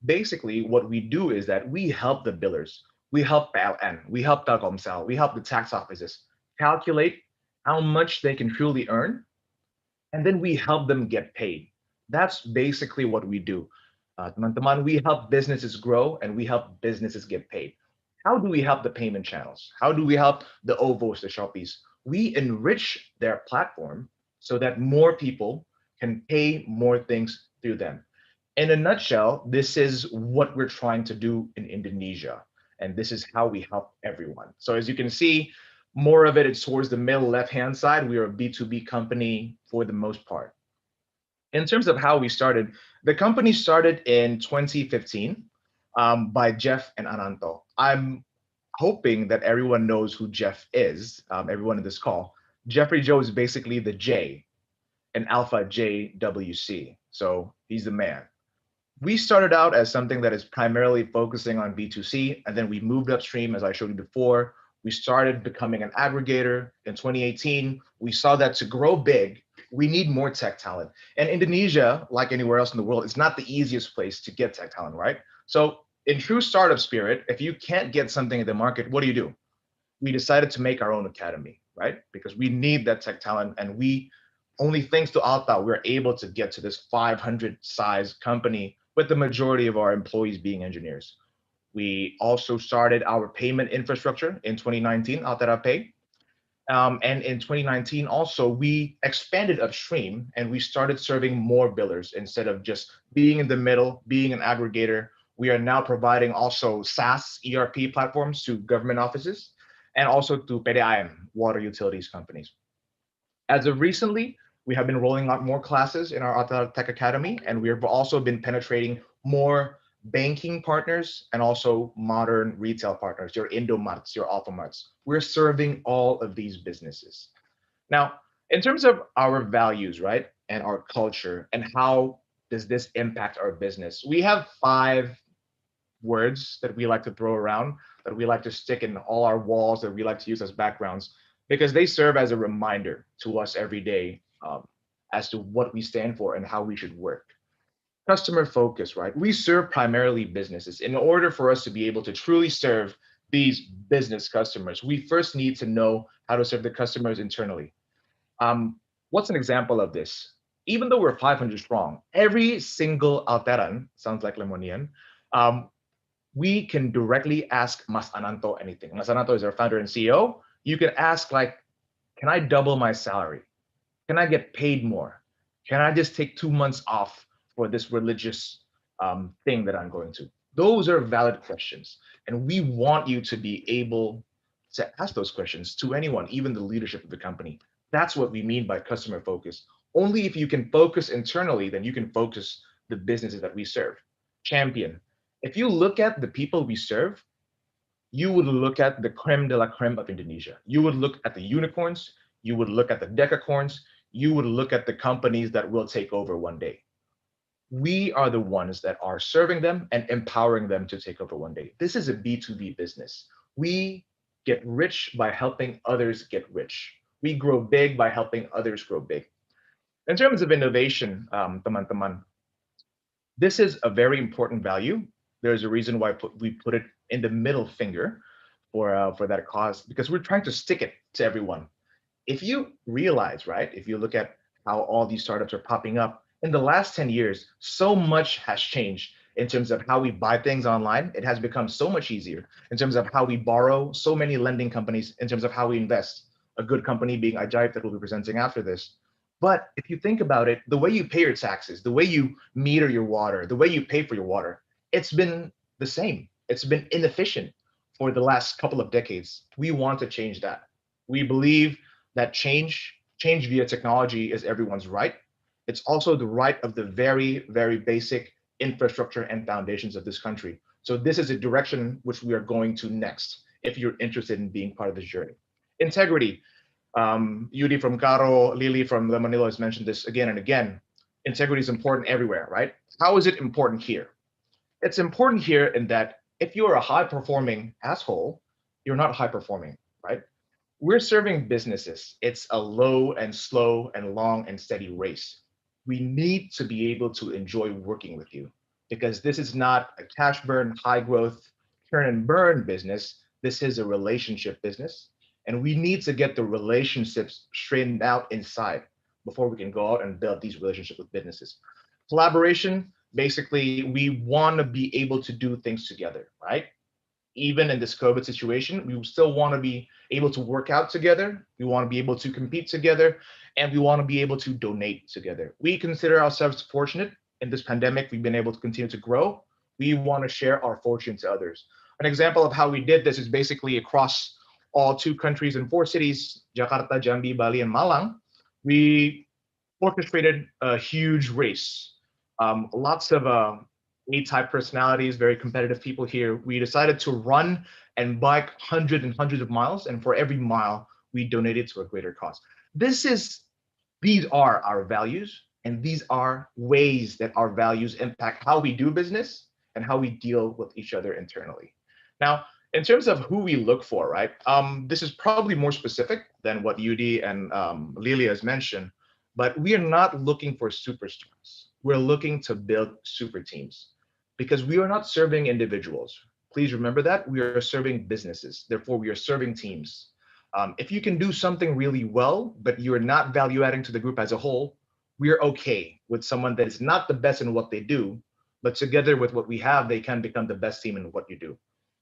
Basically, what we do is that we help the billers, we help PLN, we help Telkomsel, we help the tax offices calculate how much they can truly earn, and then we help them get paid. That's basically what we do. Teman-teman, we help businesses grow and we help businesses get paid. How do we help the payment channels? How do we help the OVOs, the Shoppies? We enrich their platform so that more people can pay more things through them. In a nutshell, this is what we're trying to do in Indonesia. And this is how we help everyone. So as you can see, more of it is towards the middle left-hand side. We are a B2B company for the most part. In terms of how we started, the company started in 2015 by Jeff and Ananto. I'm hoping that everyone knows who Jeff is, everyone in this call. Jeffrey Joe is basically the J in Alpha JWC. So he's the man. We started out as something that is primarily focusing on B2C, and then we moved upstream, as I showed you before. We started becoming an aggregator in 2018. We saw that to grow big, we need more tech talent. And Indonesia, like anywhere else in the world, is not the easiest place to get tech talent, right? So in true startup spirit, if you can't get something in the market, what do? We decided to make our own academy, right? Because we need that tech talent, and we, only thanks to Alta, we're able to get to this 500 size company with the majority of our employees being engineers. We also started our payment infrastructure in 2019, Altera Pay. And in 2019, also, we expanded upstream and we started serving more billers instead of just being in the middle, being an aggregator. We are now providing also SaaS ERP platforms to government offices and also to PDAM, water utilities companies. As of recently, we have been rolling out more classes in our Alta Tech Academy, and we have also been penetrating more banking partners and also modern retail partners, your Indomarts, your Alphamarts. We're serving all of these businesses. Now, in terms of our values, right, and our culture, and how does this impact our business, we have 5 words that we like to throw around, that we like to stick in all our walls, that we like to use as backgrounds, because they serve as a reminder to us every day as to what we stand for and how we should work. Customer focus, right? We serve primarily businesses. In order for us to be able to truly serve these business customers, we first need to know how to serve the customers internally. What's an example of this? Even though we're 500 strong, every single Alteran, sounds like Lemonian, we can directly ask Mas Ananto anything. Mas Ananto is our founder and CEO. You can ask like, can I double my salary? Can I get paid more? Can I just take 2 months off for this religious thing that I'm going to? Those are valid questions. And we want you to be able to ask those questions to anyone, even the leadership of the company. That's what we mean by customer focus. Only if you can focus internally, then you can focus the businesses that we serve. Champion. If you look at the people we serve, you would look at the creme de la creme of Indonesia. You would look at the unicorns, you would look at the decacorns, you would look at the companies that will take over one day. We are the ones that are serving them and empowering them to take over one day. This is a B2B business. We get rich by helping others get rich. We grow big by helping others grow big. In terms of innovation, teman-teman, this is a very important value. There's a reason why we put it in the middle finger for that cause, because we're trying to stick it to everyone. If you realize, right, if you look at how all these startups are popping up, in the last 10 years, so much has changed in terms of how we buy things online. It has become so much easier in terms of how we borrow, so many lending companies, in terms of how we invest, a good company being Ajaib that we'll be presenting after this. But if you think about it, the way you pay your taxes, the way you meter your water, the way you pay for your water, it's been the same. It's been inefficient for the last couple of decades. We want to change that. We believe that change via technology is everyone's right. It's also the right of the very, very basic infrastructure and foundations of this country. So this is a direction which we are going to next, if you're interested in being part of this journey. Integrity. Yudi from Caro, Lily from the Manila has mentioned this again and again. Integrity is important everywhere, right? How is it important here? It's important here in that if you're a high-performing asshole, you're not high-performing, right? We're serving businesses. It's a low and slow and long and steady race. We need to be able to enjoy working with you, because this is not a cash burn, high growth, churn and burn business. This is a relationship business. And we need to get the relationships straightened out inside before we can go out and build these relationships with businesses. Collaboration, basically, we want to be able to do things together, right? Even in this COVID situation, we still want to be able to work out together. We want to be able to compete together, and we want to be able to donate together. We consider ourselves fortunate in this pandemic. We've been able to continue to grow. We want to share our fortune to others. An example of how we did this is basically across all 2 countries and 4 cities, Jakarta, Jambi, Bali, and Malang. We orchestrated a huge race. Lots of A-type personalities, very competitive people here. We decided to run and bike hundreds and hundreds of miles, and for every mile, we donated to a greater cause. These are our values, and these are ways that our values impact how we do business and how we deal with each other internally. Now, in terms of who we look for, right? This is probably more specific than what Yudi and Lilia has mentioned, but we are not looking for superstars. We're looking to build super teams, because we are not serving individuals. Please remember that we are serving businesses. Therefore, we are serving teams. If you can do something really well, but you're not value adding to the group as a whole, we're okay with someone that is not the best in what they do, but together with what we have, they can become the best team in what you do.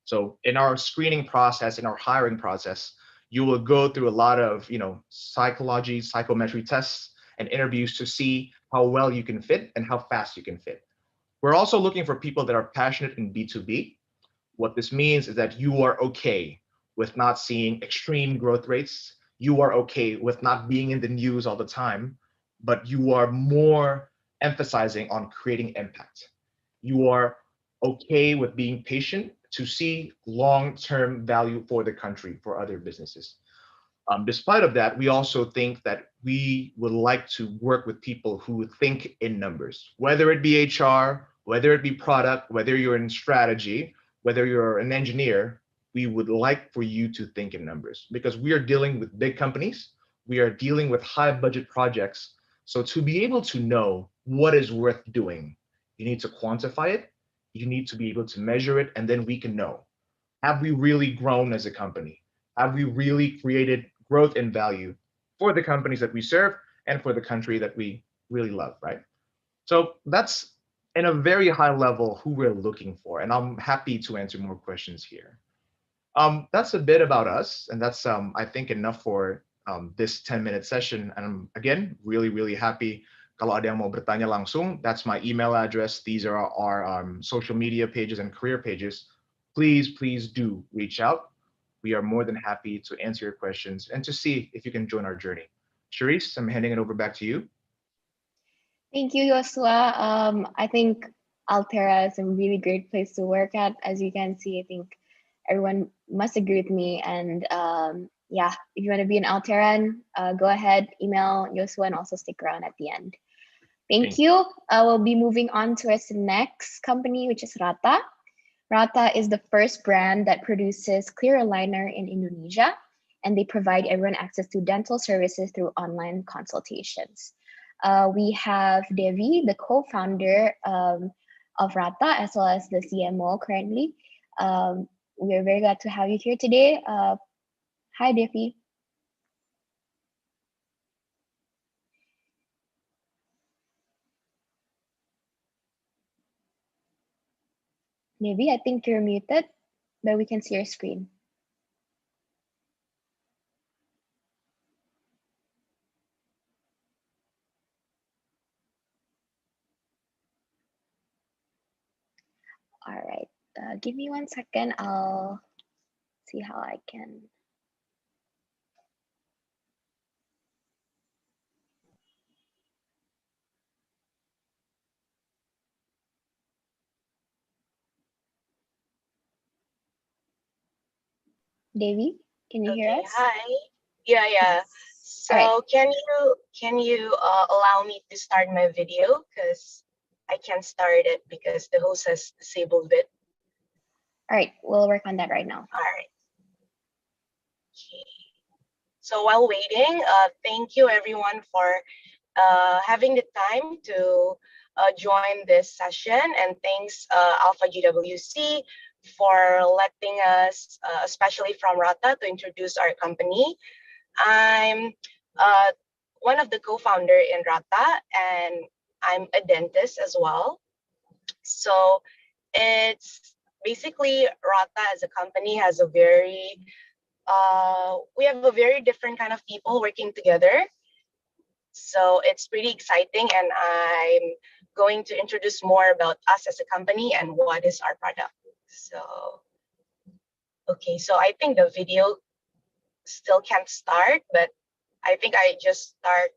So in our screening process, in our hiring process, you will go through a lot of, psychology, psychometry tests and interviews to see how well you can fit and how fast you can fit. We're also looking for people that are passionate in B2B. What this means is that you are okay with not seeing extreme growth rates. You are okay with not being in the news all the time, but you are more emphasizing on creating impact. You are okay with being patient to see long-term value for the country, for other businesses. Despite of that, we also think that we would like to work with people who think in numbers, whether it be HR, whether it be product, whether you're in strategy, whether you're an engineer. We would like for you to think in numbers, because we are dealing with big companies. We are dealing with high budget projects. So to be able to know what is worth doing, you need to quantify it. You need to be able to measure it, and then we can know, have we really grown as a company? Have we really created growth and value for the companies that we serve and for the country that we really love, right? So that's in a very high level who we're looking for, and I'm happy to answer more questions here. That's a bit about us, and that's I think enough for this 10-minute session. And I'm again really happy. Kalau ada yang mau bertanya langsung, that's my email address. These are our social media pages and career pages. Please do reach out. We are more than happy to answer your questions and to see if you can join our journey. Charisse, I'm handing it over back to you. Thank you, Joshua. I think Altera is a really great place to work at. As you can see, I think everyone must agree with me. And yeah, if you want to be an Alteran, go ahead, email Joshua, and also stick around at the end. Thank you. We'll be moving on to our next company, which is Rata. Rata is the first brand that produces clear aligner in Indonesia, and they provide everyone access to dental services through online consultations. We have Devi, the co-founder of Rata, as well as the CMO currently. We are very glad to have you here today. Hi, Devi. Devi, I think you're muted, but we can see your screen. All right, give me 1 second. I'll see how I can. Devi, can you hear us? Hi. Yeah. So right. can you allow me to start my video, because I can't start it because the host has disabled it. All right, we'll work on that right now. All right. Okay. So while waiting, thank you everyone for having the time to join this session, and thanks Alpha JWC for letting us, especially from Rata, to introduce our company. I'm one of the co-founder in Rata, and I'm a dentist as well. So it's basically Rata as a company has a very, we have a very different kind of people working together. So it's pretty exciting, and I'm going to introduce more about us as a company and what is our product. So, okay, so I think the video still can't start, but I think I just start.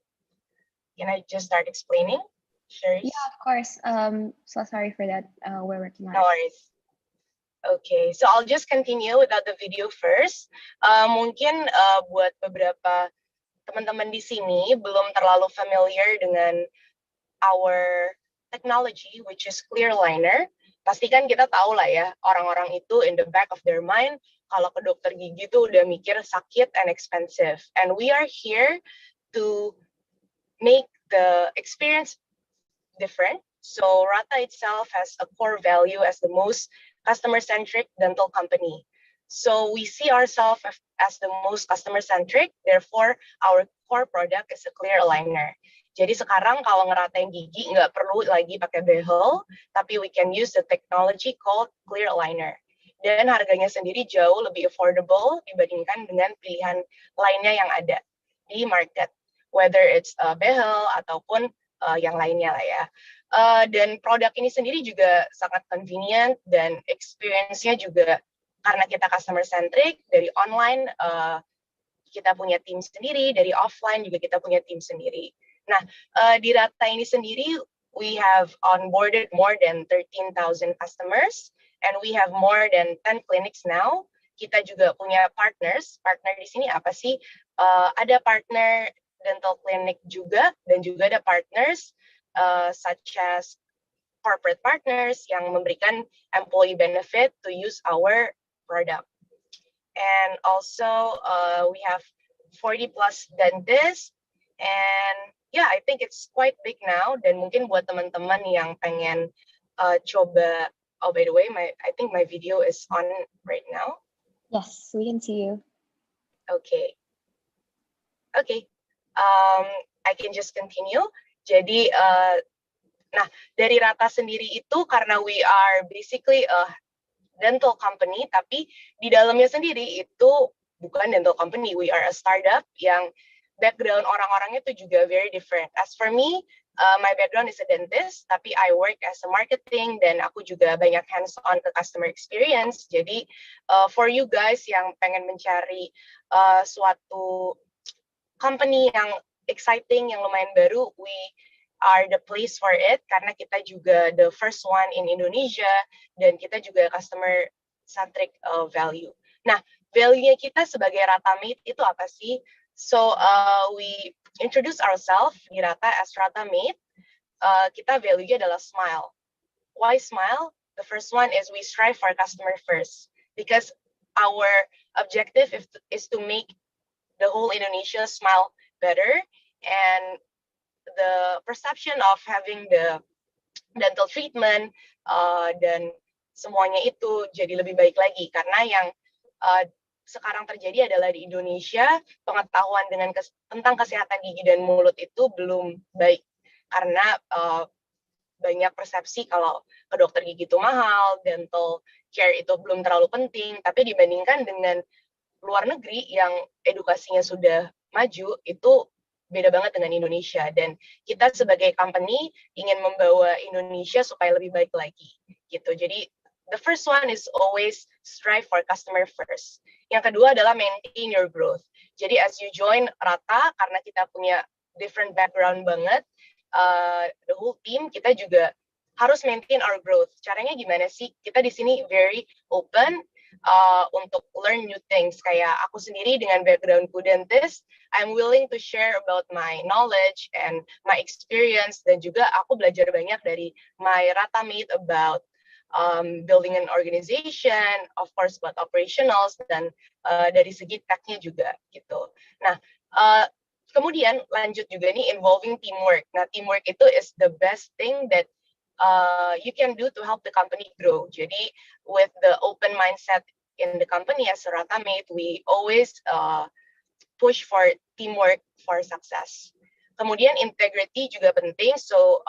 Can I just start explaining? Sure. Yeah, of course. So sorry for that. We're working on it. No worries. Okay, so I'll just continue without the video first. Mungkin buat beberapa teman-teman di sini belum terlalu familiar dengan our technology, which is clear aligner. Pastikan kita tahu lah ya, orang-orang itu in the back of their mind, kalau ke dokter gigi itu udah mikir sakit and expensive. And we are here to make the experience different. So Rata itself has a core value as the most customer-centric dental company. So we see ourselves as the most customer-centric, therefore our core product is a clear aligner. Jadi sekarang kalau ngeratain gigi nggak perlu lagi pakai behel, tapi we can use the technology called clear aligner. Dan harganya sendiri jauh lebih affordable dibandingkan dengan pilihan lainnya yang ada di market, whether it's behel ataupun yang lainnya lah ya. Dan produk ini sendiri juga sangat convenient, dan experience-nya juga karena kita customer centric. Dari online kita punya tim sendiri, dari offline juga kita punya tim sendiri. Nah, di Rata ini sendiri we have onboarded more than 13,000 customers, and we have more than 10 clinics now. Kita juga punya partners. Partner di sini apa sih? Ada partner dental clinic juga, dan juga ada partners such as corporate partners yang memberikan employee benefit to use our product. And also we have 40 plus dentists, and yeah, I think it's quite big now. Dan mungkin buat teman-teman yang pengen coba, oh by the way, I think my video is on right now. Yes, we can see you. Okay. I can just continue. Jadi, nah dari Rata sendiri itu karena we are basically a dental company, tapi di dalamnya sendiri itu bukan dental company. We are a startup yang background orang-orangnya itu juga very different. As for me, My background is a dentist, tapi I work as a marketing dan aku juga banyak hands-on ke customer experience. Jadi for you guys yang pengen mencari suatu company yang exciting, yang lumayan baru, we are the place for it karena kita juga the first one in Indonesia dan kita juga customer centric value. Nah, value-nya kita sebagai Ratamate itu apa sih? So we introduce ourselves di Rata as Ratamate. Kita value-nya adalah smile. Why smile? The first one is we strive for customer first because our objective is to make the whole Indonesia smile better, and the perception of having the dental treatment dan semuanya itu jadi lebih baik lagi karena yang sekarang terjadi adalah di Indonesia pengetahuan tentang kesehatan gigi dan mulut itu belum baik karena banyak persepsi kalau ke dokter gigi itu mahal, dental care itu belum terlalu penting, tapi dibandingkan dengan luar negeri yang edukasinya sudah maju, itu beda banget dengan Indonesia. Dan kita sebagai company ingin membawa Indonesia supaya lebih baik lagi. Gitu. Jadi, the first one is always strive for customer first. Yang kedua adalah maintain your growth. Jadi, as you join Rata, karena kita punya different background banget, the whole team, kita juga harus maintain our growth. Caranya gimana sih? Kita di sini very open untuk learn new things. Kayak aku sendiri dengan backgroundku dentist, I'm willing to share about my knowledge and my experience, dan juga aku belajar banyak dari my Ratamate about building an organization, of course about operationals, dan dari segi tech-nya juga gitu. Nah, kemudian lanjut juga nih involving teamwork. Nah, teamwork itu is the best thing that you can do to help the company grow. Jadi, with the open mindset in the company as a Ratamate, we always push for teamwork for success. Kemudian integrity juga penting. So,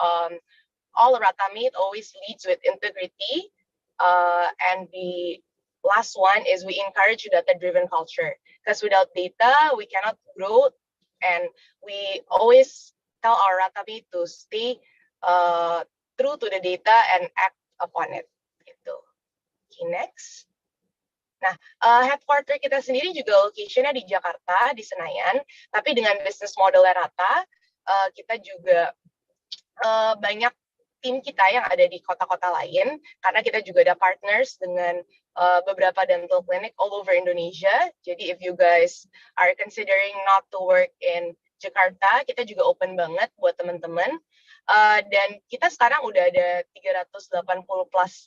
all Ratamate always leads with integrity. And the last one is we encourage data-driven culture. Because without data, we cannot grow. And we always tell our Ratamate to stay true to the data and act upon it. Gitu. Okay, next. Nah, headquarter kita sendiri juga location-nya di Jakarta, di Senayan. Tapi dengan business model Rata, kita juga banyak tim kita yang ada di kota-kota lain. Karena kita juga ada partners dengan beberapa dental clinic all over Indonesia. Jadi if you guys are considering not to work in Jakarta, kita juga open banget buat teman-teman. Dan kita sekarang udah ada 380 plus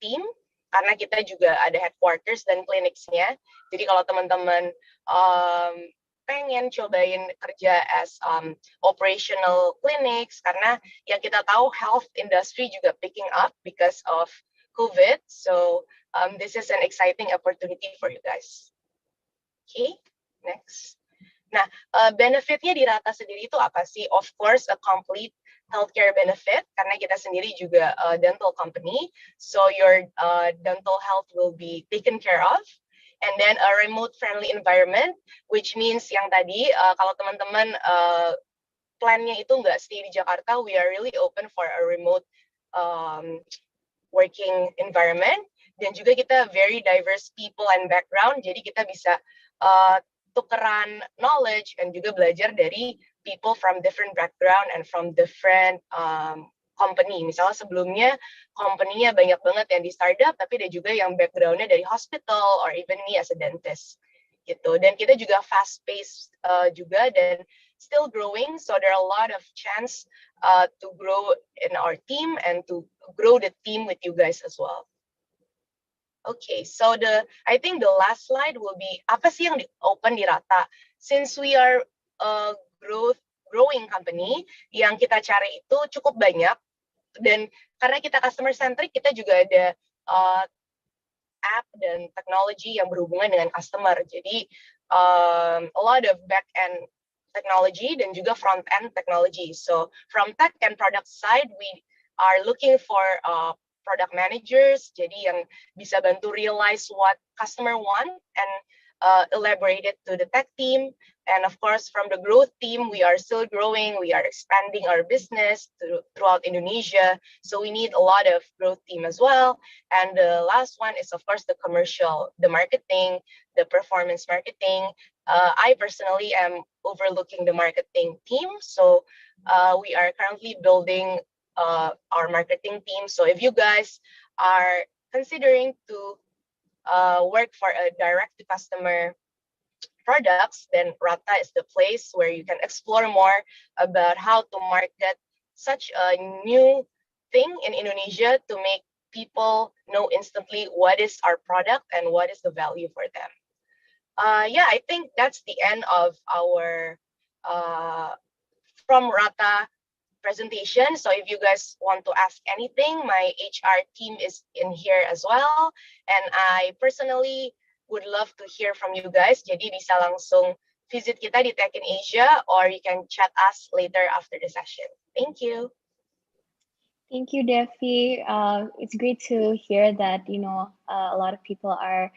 tim, karena kita juga ada headquarters dan clinics-nya. Jadi kalau teman-teman pengen cobain kerja as operational clinics, karena yang kita tahu health industry juga picking up because of COVID. So this is an exciting opportunity for you guys. Okay, next. Nah, benefitnya di Rata sendiri itu apa sih? Of course, a complete healthcare benefit, karena kita sendiri juga dental company. So your dental health will be taken care of. And then a remote-friendly environment, which means yang tadi, kalau teman-teman plan-nya itu nggak stay di Jakarta, we are really open for a remote working environment. Dan juga kita very diverse people and background, jadi kita bisa tukeran knowledge and juga belajar dari people from different background and from different company. Misalnya sebelumnya company-nya banyak banget yang di startup, tapi ada juga yang background-nya dari hospital or even me as a dentist. Gitu. Dan kita juga fast-paced juga dan still growing, so there are a lot of chance to grow in our team and to grow the team with you guys as well. Okay, so I think the last slide will be apa sih yang open di Rata. Since we are a growing company, yang kita cari itu cukup banyak, dan karena kita customer centric, kita juga ada app dan teknologi yang berhubungan dengan customer. Jadi a lot of back end technology dan juga front end technology. So from tech and product side, we are looking for product managers, jadi yang bisa bantu realize what customer want and elaborated to the tech team. And of course, from the growth team, we are still growing. We are expanding our business throughout Indonesia. So we need a lot of growth team as well. And the last one is, of course, the commercial, the marketing, the performance marketing. I personally am overlooking the marketing team. So we are currently building our marketing team. So if you guys are considering to work for a direct-to-customer products, then Rata is the place where you can explore more about how to market such a new thing in Indonesia to make people know instantly what is our product and what is the value for them. Yeah, I think that's the end of our from Rata presentation. So if you guys want to ask anything, my HR team is in here as well. And I personally would love to hear from you guys. Jadi bisa langsung visit kita di Tech in Asia, or you can chat us later after the session. Thank you. Thank you, Defi. It's great to hear that, a lot of people are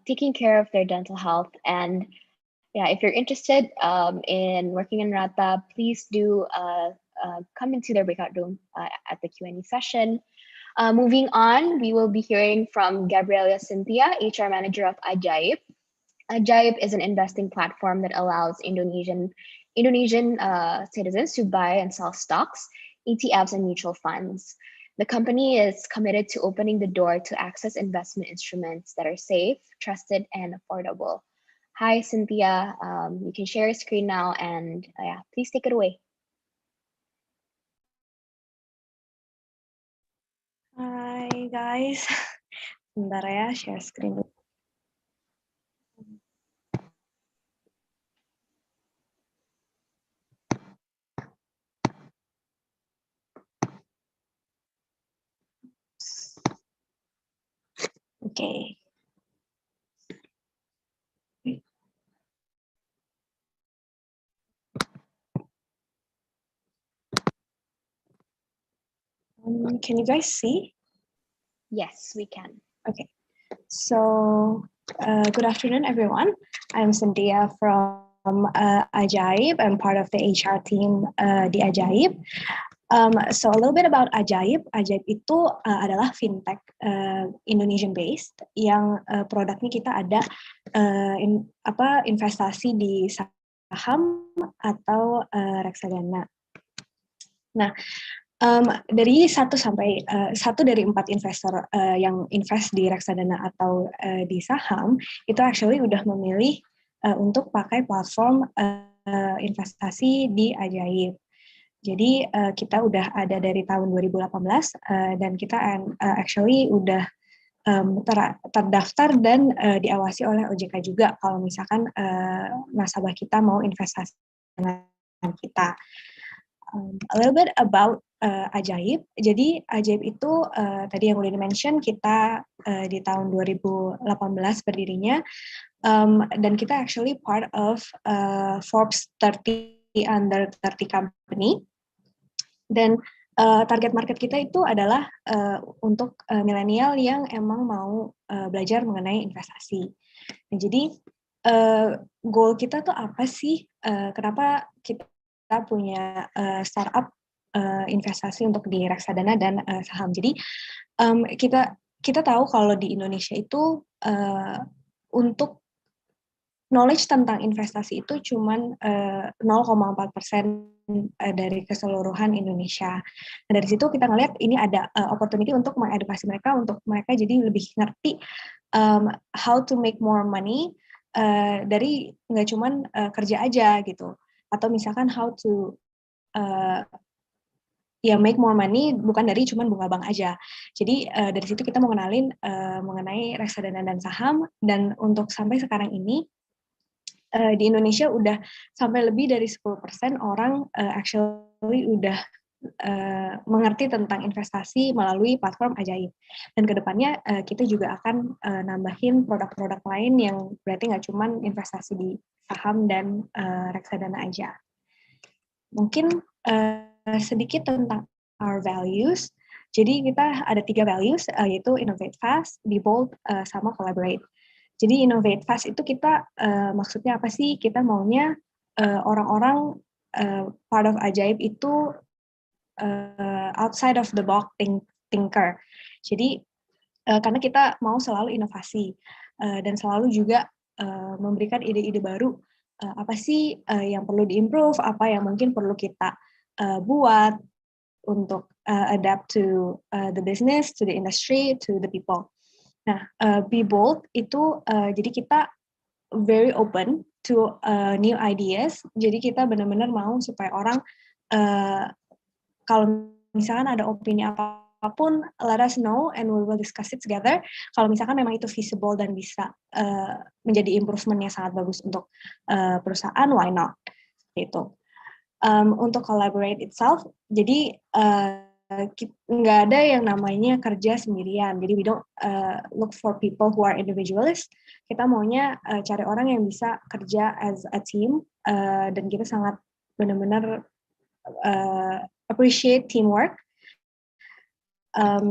taking care of their dental health. And yeah, if you're interested in working in Rata, please do come into their breakout room at the Q&A session. Moving on, we will be hearing from Gabriela Cynthia, HR Manager of Ajaib. Ajaib is an investing platform that allows Indonesian citizens to buy and sell stocks, ETFs, and mutual funds. The company is committed to opening the door to access investment instruments that are safe, trusted, and affordable. Hi, Cynthia. You can share your screen now, and please take it away. Hi guys, bentar ya, share screen dulu. Okay. Can you guys see? Yes, we can. Okay. So, good afternoon, everyone. I'm Cynthia from Ajaib. I'm part of the HR team di Ajaib. So a little bit about Ajaib. Ajaib itu adalah fintech Indonesian based yang produknya kita ada investasi di saham atau reksadana. Nah, dari 1 dari 4 investor yang invest di reksadana atau di saham itu actually udah memilih untuk pakai platform investasi di Ajaib. Jadi kita udah ada dari tahun 2018 dan kita actually udah terdaftar dan diawasi oleh OJK juga kalau misalkan nasabah kita mau investasi dengan kita. A little bit about Ajaib. Jadi Ajaib itu tadi yang udah di-mention kita di tahun 2018 berdirinya dan kita actually part of Forbes 30 under 30 company. Dan target market kita itu adalah untuk milenial yang emang mau belajar mengenai investasi. Nah, jadi goal kita tuh apa sih? Kenapa kita punya startup investasi untuk di reksadana dan saham? Jadi kita tahu kalau di Indonesia itu untuk knowledge tentang investasi itu cuman 0,4% dari keseluruhan Indonesia. Nah, dari situ kita ngelihat ini ada opportunity untuk mengedukasi mereka, untuk mereka jadi lebih ngerti how to make more money dari nggak cuman kerja aja gitu. Atau misalkan how to make more money bukan dari cuman bunga bank aja. Jadi dari situ kita mau kenalin mengenai reksadana dan saham, dan untuk sampai sekarang ini di Indonesia udah sampai lebih dari 10% orang actually udah mengerti tentang investasi melalui platform Ajaib. Dan kedepannya kita juga akan nambahin produk-produk lain yang berarti nggak cuma investasi di saham dan reksadana aja. Mungkin sedikit tentang our values. Jadi kita ada 3 values, yaitu innovate fast, be bold, sama collaborate. Jadi innovate fast itu kita maksudnya apa sih? Kita maunya orang-orang part of Ajaib itu outside of the box thinker. Jadi karena kita mau selalu inovasi dan selalu juga memberikan ide-ide baru. Apa sih yang perlu diimprove? Apa yang mungkin perlu kita buat untuk adapt to the business, to the industry, to the people. Nah, be bold itu jadi kita very open to new ideas. Jadi kita benar-benar mau supaya orang kalau misalkan ada opini apapun, let us know and we will discuss it together. Kalau misalkan memang itu feasible dan bisa menjadi improvement yang sangat bagus untuk perusahaan, why not? Gitu. Untuk collaborate itself, jadi nggak ada yang namanya kerja sendirian. Jadi we don't look for people who are individualist. Kita maunya cari orang yang bisa kerja as a team dan kita sangat benar-benar appreciate teamwork.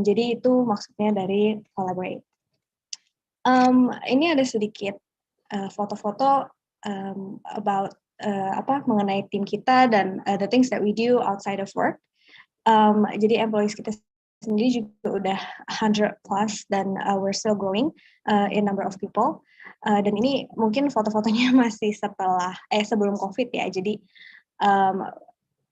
Jadi itu maksudnya dari collaborate. Ini ada sedikit foto-foto about mengenai tim kita dan the things that we do outside of work. Jadi employees kita sendiri juga udah 100 plus dan we're still growing in number of people. Dan ini mungkin foto-fotonya masih sebelum COVID ya. Jadi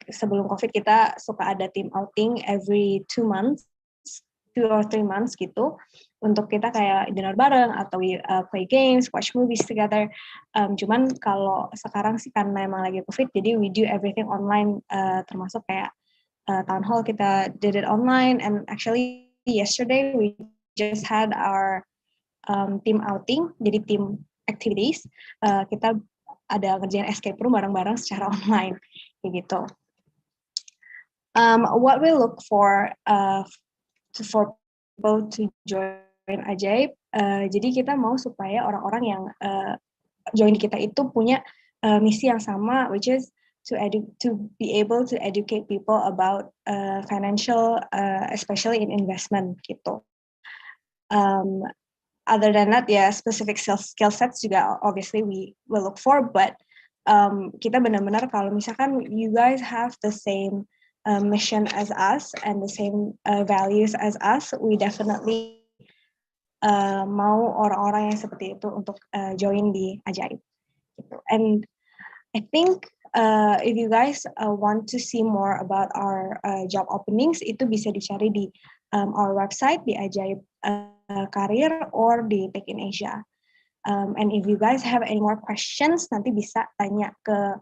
sebelum COVID kita suka ada team outing every 2 or 3 months gitu. Untuk kita kayak dinner bareng atau we play games, watch movies together. Cuman kalau sekarang sih karena emang lagi COVID, jadi we do everything online, termasuk kayak town hall kita did it online, and actually yesterday we just had our team outing, jadi team activities. Kita ada ngerjain escape room bareng-bareng secara online, kayak gitu. What we look for people to join Ajaib, jadi kita mau supaya orang-orang yang join kita itu punya misi yang sama, which is to be able to educate people about financial, especially in investment gitu. Other than that, ya specific skill sets juga obviously we will look for, but kita benar-benar kalau misalkan you guys have the same mission as us and the same values as us, we definitely mau orang-orang yang seperti itu untuk join di Ajaib. Gitu. And I think if you guys want to see more about our job openings, itu bisa dicari di our website di Ajaib Career or di Tech in Asia. And if you guys have any more questions, nanti bisa tanya ke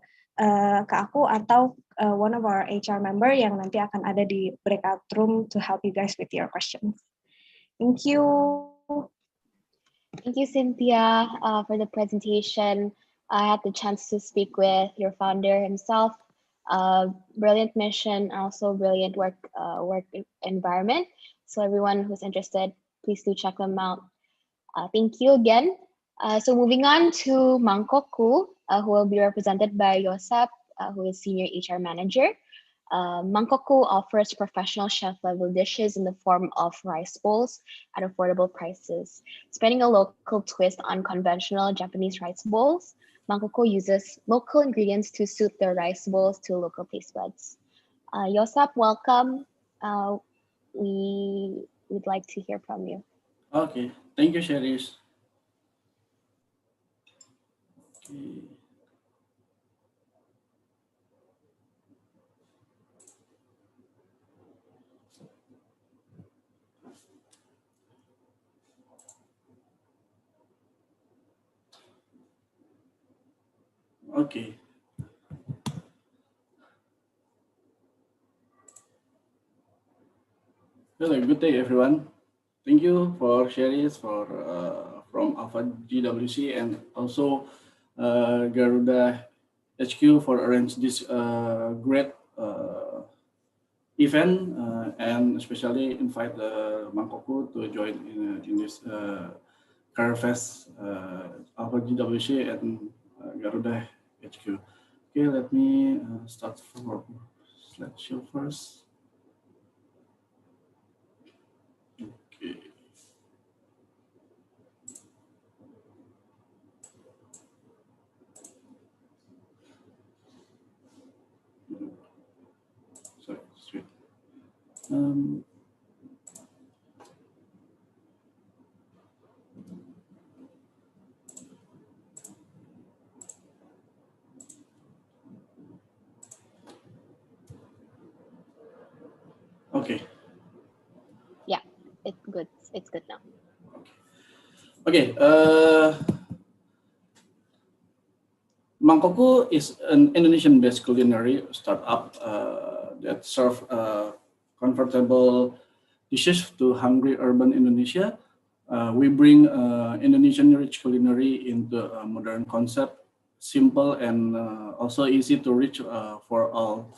aku atau one of our HR member yang nanti akan ada di breakout room to help you guys with your questions. Thank you. Thank you, Cynthia, for the presentation. I had the chance to speak with your founder himself. Brilliant mission, also brilliant work environment. So everyone who's interested, please do check them out. Thank you again. So moving on to Mangkokku, who will be represented by Yosep, who is Senior HR Manager. Mangkokku offers professional chef-level dishes in the form of rice bowls at affordable prices. Spreading a local twist on conventional Japanese rice bowls, Mangkokku uses local ingredients to suit their rice bowls to local taste buds. Yosep, welcome. We would like to hear from you. Okay, thank you, Cherise. Okay. Okay. Hello, good day, everyone. Thank you for sharing from Alpha JWC and also Garuda HQ for arrange this great event and especially invite Mangkokku to join in this Career Fest Alpha JWC and Garuda HQ. Okay, let me start for slideshow first. Okay. Okay. Yeah, it's good. It's good now. Okay. Mangkokku is an Indonesian-based culinary startup that serves comfortable dishes to hungry urban Indonesia. We bring Indonesian rich culinary into a modern concept, simple and also easy to reach for all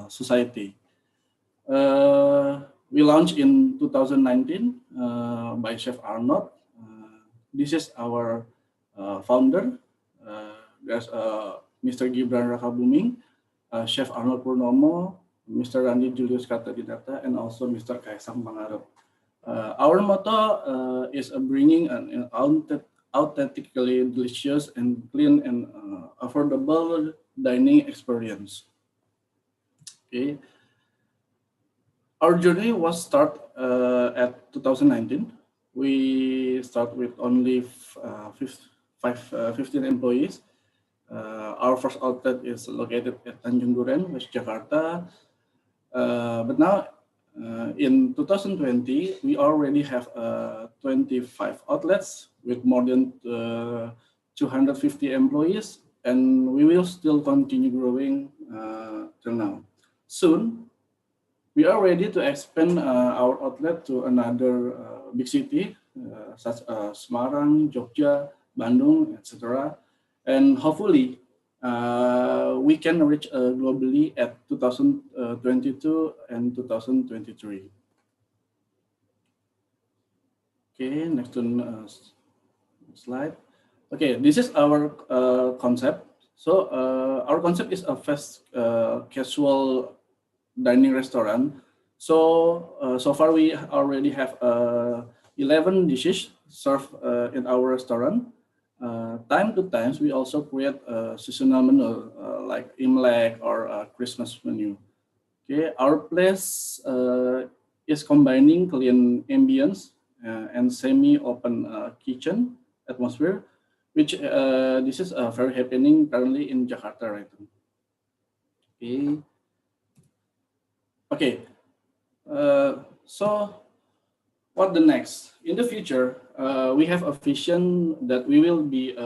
society. We launched in 2019 by Chef Arnold. This is our founder. There's Mr. Gibran Rakabuming, Chef Arnold Purnomo, Mr. Randy Julius Kartadinata, and also Mr. Kaisang Pangarep. Our motto is bringing an authentically delicious and clean and affordable dining experience. Okay. Our journey was start at 2019. We start with only 15 employees. Our first outlet is located at Tanjung Duren, West Jakarta. But now, in 2020, we already have 25 outlets with more than 250 employees, and we will still continue growing till now. Soon, we are ready to expand our outlet to another big city, such as Semarang, Jogja, Bandung, etc. And hopefully, we can reach globally at 2022 and 2023. Okay, next one, slide. Okay, this is our concept. So our concept is a fast casual dining restaurant. So so far we already have 11 dishes served in our restaurant. Time to times we also create a seasonal menu like Imlek or a Christmas menu. Okay, our place is combining clean ambience and semi-open kitchen atmosphere, which this is very happening currently in Jakarta right now. Okay. Okay, so what the next? In the future, we have a vision that we will be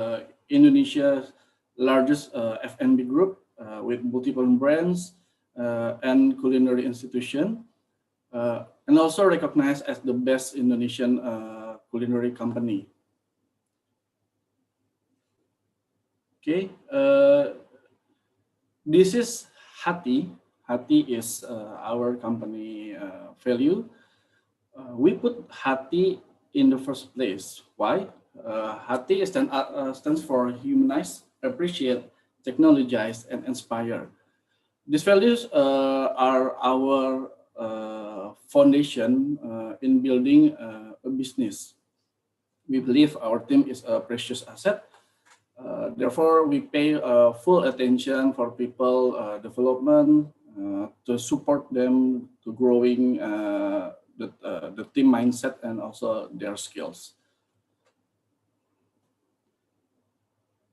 Indonesia's largest F&B group with multiple brands and culinary institution, and also recognized as the best Indonesian culinary company. Okay, this is Hati. Hati is our company value. We put Hati in the first place. Why? Hati stands for humanize, appreciate, technologize, and inspire. These values are our foundation in building a business. We believe our team is a precious asset. Therefore, we pay full attention for people development, to support them to growing the team mindset and also their skills.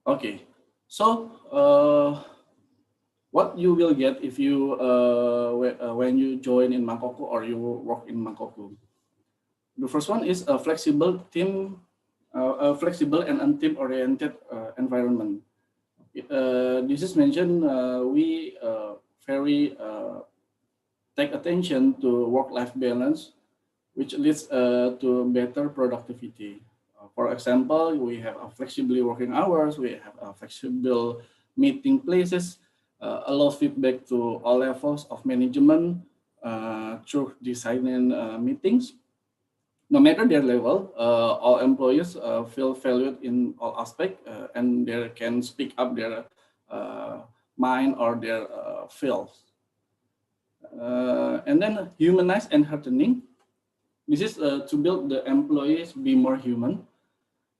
Okay, so what you will get if you when you join in Mangkokku or you work in Mangkokku? The first one is a flexible team, a flexible and team-oriented environment. This is mentioned. We very take attention to work-life balance, which leads to better productivity. For example, we have a flexible working hours, we have a flexible meeting places, allows feedback to all levels of management through designing meetings. No matter their level, all employees feel valued in all aspects and they can speak up their mind or their fields. And then humanize and heartening. This is to build the employees be more human.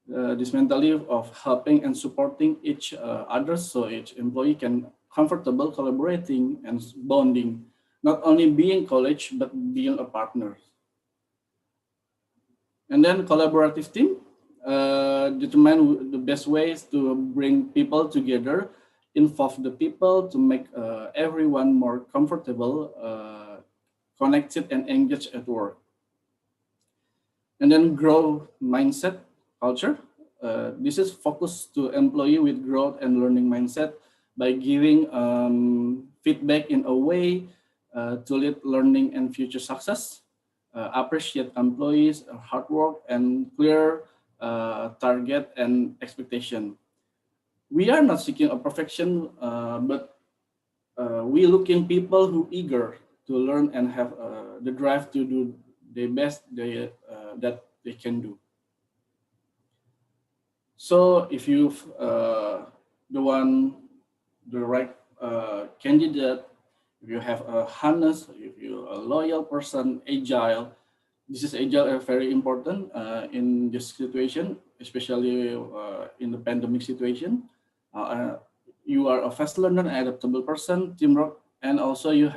This mentality of helping and supporting each other so each employee can comfortable collaborating and bonding. not only being college, but being a partner. And then collaborative team, determine the best ways to bring people together, involve the people to make everyone more comfortable, connected and engaged at work. And then grow mindset culture. This is focused to employee with growth and learning mindset by giving feedback in a way to lead learning and future success. Appreciate employees' hard work and clear target and expectation. We are not seeking a perfection, but we looking people who eager to learn and have the drive to do the best that they can do. So if you've the right candidate, if you have a honest, if you're a loyal person, agile, this is agile very important in this situation, especially in the pandemic situation. You are a fast learner, adaptable person, teamwork, and also you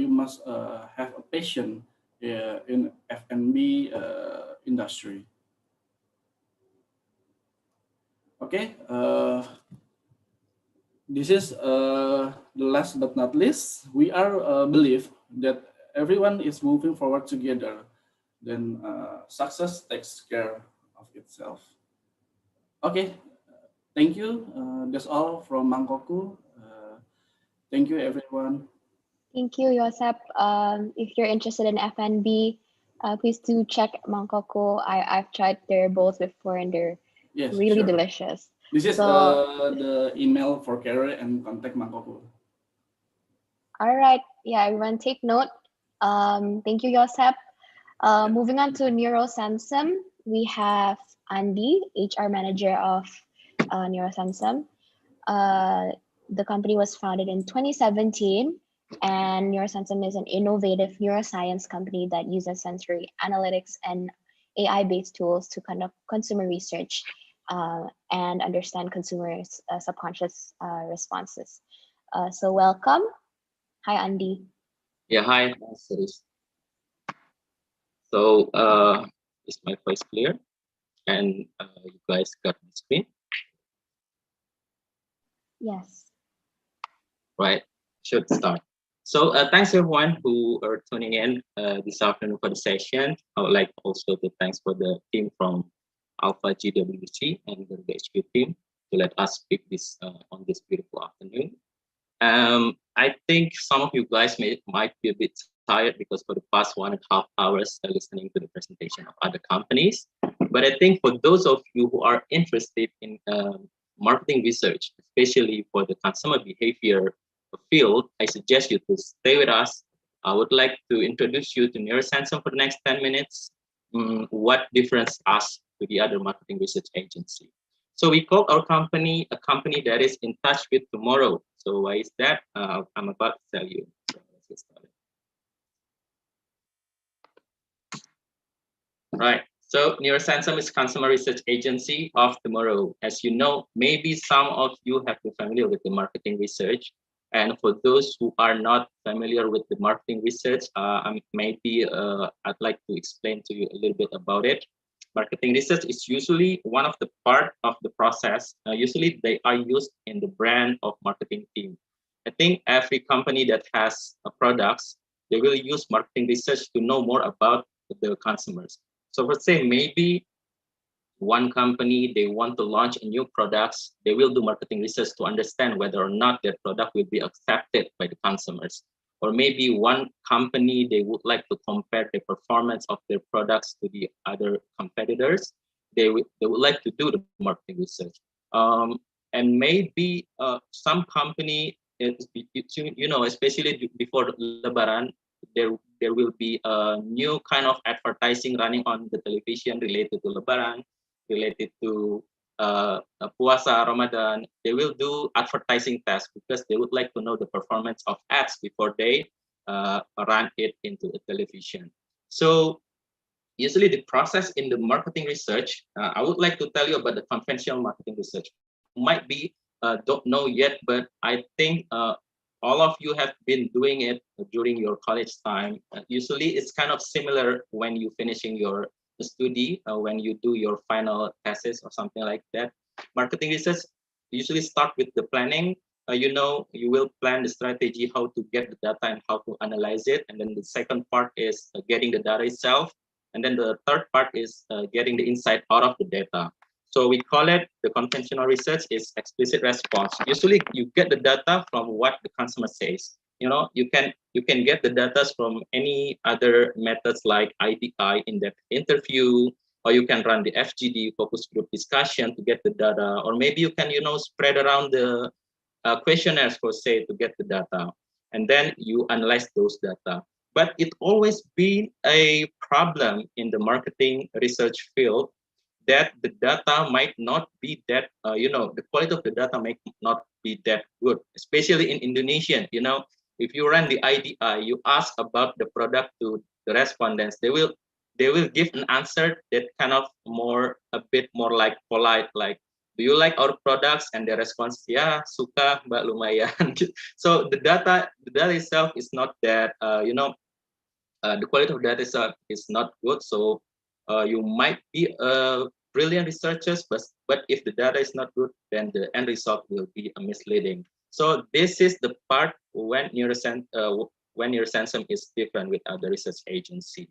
must have a passion in F&B industry. Okay, this is the last but not least. We are believe that everyone is moving forward together. Then success takes care of itself. Okay, thank you. That's all from Mangkokku. Thank you, everyone. Thank you, Josep. If you're interested in F&B, please do check Mangkokku. I've tried their bowls before and they're really delicious. This is the email for career and contact Mangkokku. All right. Yeah, everyone take note. Thank you, Josep. Moving on to Nero Samsung, we have Andy, HR manager of Nero Samsung. The company was founded in 2017, and Nero Samsung is an innovative neuroscience company that uses sensory analytics and AI-based tools to conduct consumer research and understand consumers' subconscious responses. So welcome. Hi, Andy. Yeah, hi, Siris. So is my voice clear? And you guys got the screen? Yes. Right, should start. So thanks everyone who are tuning in this afternoon for the session. I would like also to thanks for the team from Alpha JWC and the HQ team to let us speak this on this beautiful afternoon. I think some of you guys might be a bit tired because for the past 1.5 hours listening to the presentation of other companies. But I think for those of you who are interested in marketing research, especially for the consumer behavior field, I suggest you to stay with us. I would like to introduce you to Nero Samsung for the next 10 minutes. What differentiates us to the other marketing research agency? So we call our company a company that is in touch with tomorrow. So why is that? I'm about to tell you. So let's get started. Right. So Nero Samsung is consumer research agency of tomorrow. As you know, maybe some of you have been familiar with the marketing research. And for those who are not familiar with the marketing research, I'd like to explain to you a little bit about it. Marketing research is usually one of the part of the process. Usually they are used in the brand of marketing team. I think every company that has products, they will use marketing research to know more about the consumers. So let's say maybe one company, they want to launch a new products, they will do marketing research to understand whether or not their product will be accepted by the consumers. Or maybe one company, they would like to compare the performance of their products to the other competitors. They would like to do the marketing research. And maybe some company, especially before Lebaran, there will be a new kind of advertising running on the television related to Lebaran, related to Puasa Ramadan. They will do advertising tests because they would like to know the performance of ads before they run it into the television. So usually the process in the marketing research, I would like to tell you about the conventional marketing research. Might be don't know yet, but I think all of you have been doing it during your college time. Usually it's kind of similar when you finishing your study, when you do your final thesis or something like that. Marketing research usually start with the planning. You know, you will plan the strategy, how to get the data and how to analyze it. And then the second part is getting the data itself. And then the third part is getting the insight out of the data. So we call it, the conventional research is explicit response. Usually you get the data from what the customer says. You know, you can get the data from any other methods like IDI, in-depth interview, or you can run the FGD, focus group discussion, to get the data, or maybe you can, you know, spread around the questionnaires per se to get the data, and then you analyze those data. But it always been a problem in the marketing research field that the data might not be that, you know, the quality of the data might not be that good, especially in Indonesian. You know, if you run the IDI, you ask about the product to the respondents, they will give an answer that kind of a bit more like polite, like, do you like our products? And the response, yeah, suka, mbak, lumayan. So the data itself is not that, you know, the quality of data is not good. So you might be brilliant researchers, but if the data is not good, then the end result will be misleading. So this is the part when Nero Samsung is different with other research agency.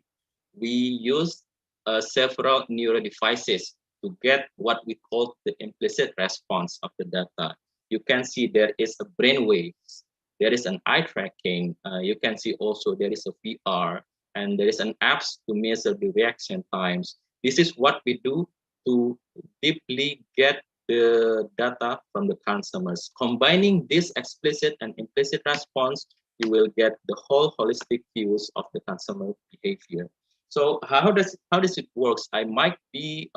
We use several neuro devices to get what we call the implicit response of the data. You can see there is a brainwaves, there is an eye tracking. You can see also there is a VR, and there is an apps to measure the reaction times. This is what we do to deeply get the data from the consumers. Combining this explicit and implicit response, you will get the whole holistic views of the consumer behavior. So how does it works? I might be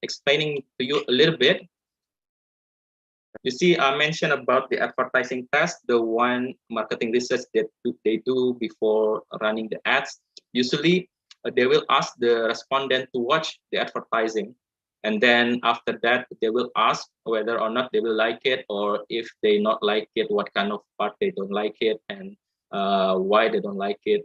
explaining to you a little bit. You see, I mentioned about the advertising test, the one marketing research that they do before running the ads. Usually, they will ask the respondent to watch the advertising. And then after that, they will ask whether or not they will like it, or if they not like it, what kind of part they don't like it, and why they don't like it.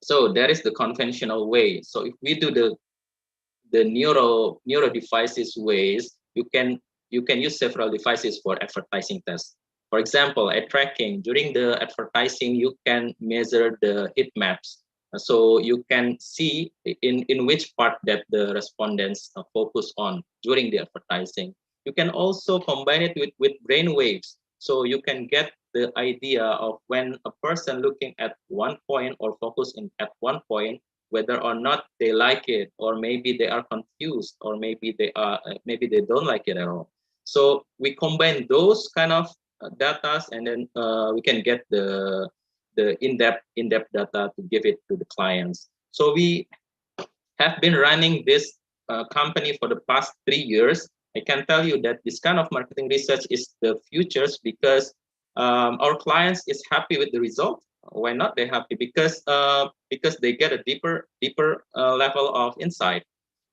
So that is the conventional way. So if we do the neuro devices ways, you can use several devices for advertising tests. For example, at tracking, during the advertising, you can measure the heat maps. So you can see in which part that the respondents focus on during the advertising. You can also combine it with brain waves. So you can get the idea of when a person looking at one point or focusing at one point, whether or not they like it, or maybe they are confused, or maybe they don't like it at all. So we combine those kind of data, and then we can get the in-depth data to give it to the clients. So we have been running this company for the past 3 years. I can tell you that this kind of marketing research is the futures, because our clients is happy with the result. Why not? They're happy because they get a deeper level of insight,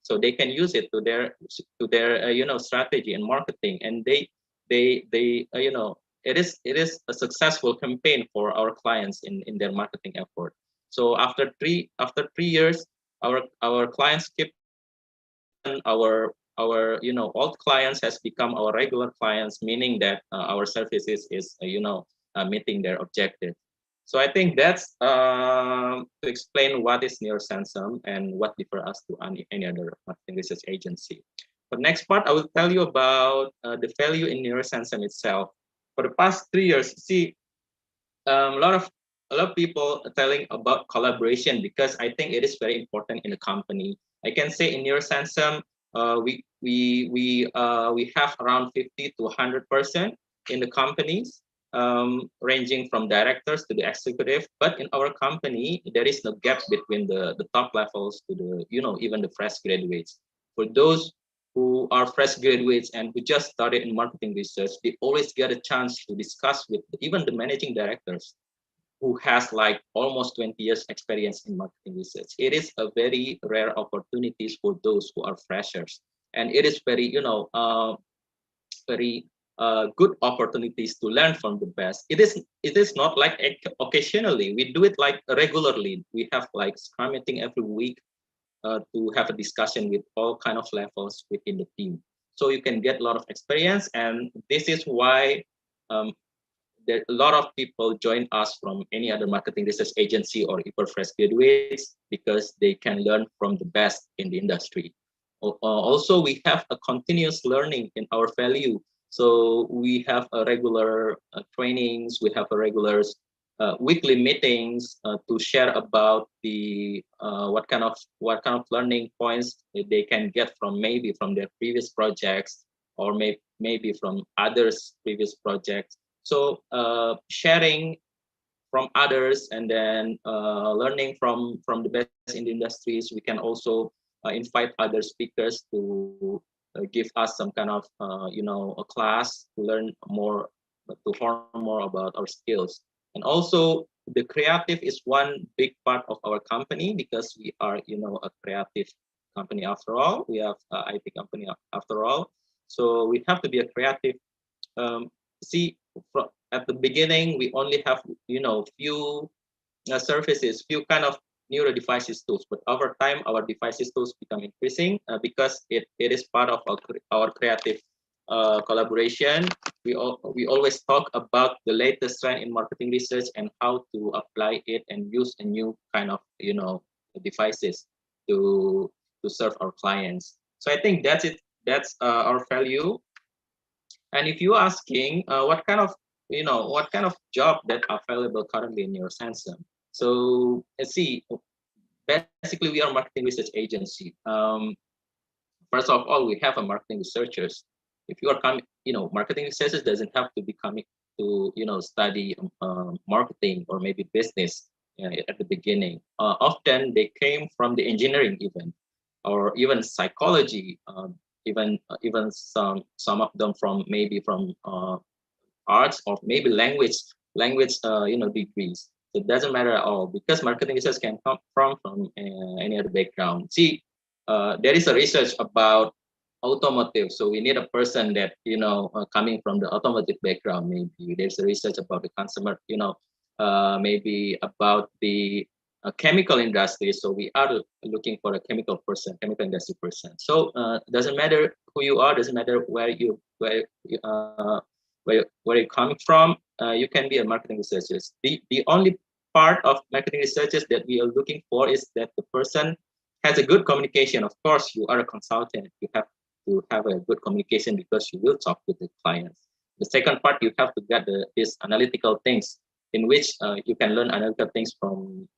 so they can use it to their you know, strategy and marketing, and they you know, it is a successful campaign for our clients in their marketing effort. So after three years, our clients keep, our you know, old clients has become our regular clients, meaning that our services is you know, meeting their objective. So I think that's to explain what is Nero Samsung and what differ us to any other marketing research agency. For the next part, I will tell you about the value in Nero Samsung itself. For the past 3 years, see, a lot of people are telling about collaboration, because I think it is very important in the company. I can say in Nero Samsung, we have around 50 to 100% in the companies, ranging from directors to the executive. But in our company, there is no gap between the top levels to the, you know, even the fresh graduates. For those who are fresh graduates and who just started in marketing research, they always get a chance to discuss with even the managing directors, who has like almost 20 years experience in marketing research. It is a very rare opportunities for those who are freshers. And it is very, you know, very good opportunities to learn from the best. It is not like occasionally. We do it like regularly. We have like Scrum meeting every week to have a discussion with all kind of levels within the team. So you can get a lot of experience, and this is why there a lot of people join us from any other marketing research agency or even fresh graduates, because they can learn from the best in the industry. Also, we have a continuous learning in our value. So we have a regular trainings, we have a regular weekly meetings to share about the what kind of learning points they can get from maybe from their previous projects, or maybe from others previous projects. So sharing from others, and then learning from the best in the industries. We can also invite other speakers to give us some kind of a class to learn more, to learn more about our skills. And also the creative is one big part of our company, because we are a creative company after all. We have an IT company after all, so we have to be a creative. See, at the beginning we only have few services, few kind of neuro devices tools, but over time our devices tools become increasing because it is part of our creative collaboration. We always talk about the latest trend in marketing research and how to apply it and use a new kind of devices to serve our clients. So I think that's it. That's our value. And if you're asking what kind of job that are available currently in Nero Samsung, so let's see. Basically, we are a marketing research agency. First of all, we have a marketing researchers. If you are coming, marketing researchers doesn't have to be coming to study marketing or maybe business at the beginning. Often they came from the engineering even, or even psychology. Even some of them from arts, or maybe language degrees. So it doesn't matter at all, because marketing research can come from any other background. See, there is a research about automotive, so we need a person that coming from the automotive background. Maybe there's a research about the consumer, maybe about the chemical industry, so we are looking for a chemical industry person. So doesn't matter who you are, doesn't matter where you're coming from, you can be a marketing researcher. The only part of marketing researchers that we are looking for is that the person has a good communication. Of course, you are a consultant, you have to have a good communication because you will talk with the clients. The second part, you have to get these analytical things, in which you can learn analytical things from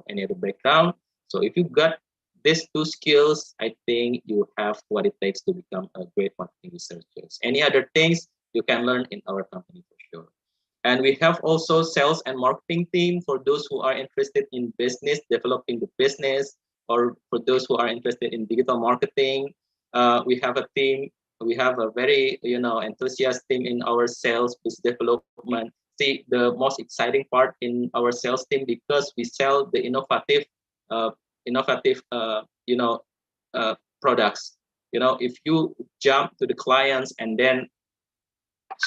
any other background. So if you got these two skills, I think you have what it takes to become a great marketing researcher. Any other things you can learn in our company for sure. And we have also sales and marketing team for those who are interested in business, developing the business, or for those who are interested in digital marketing. We have a team. We have a very enthusiastic team in our sales business development. See, the most exciting part in our sales team, because we sell the innovative products. If you jump to the clients and then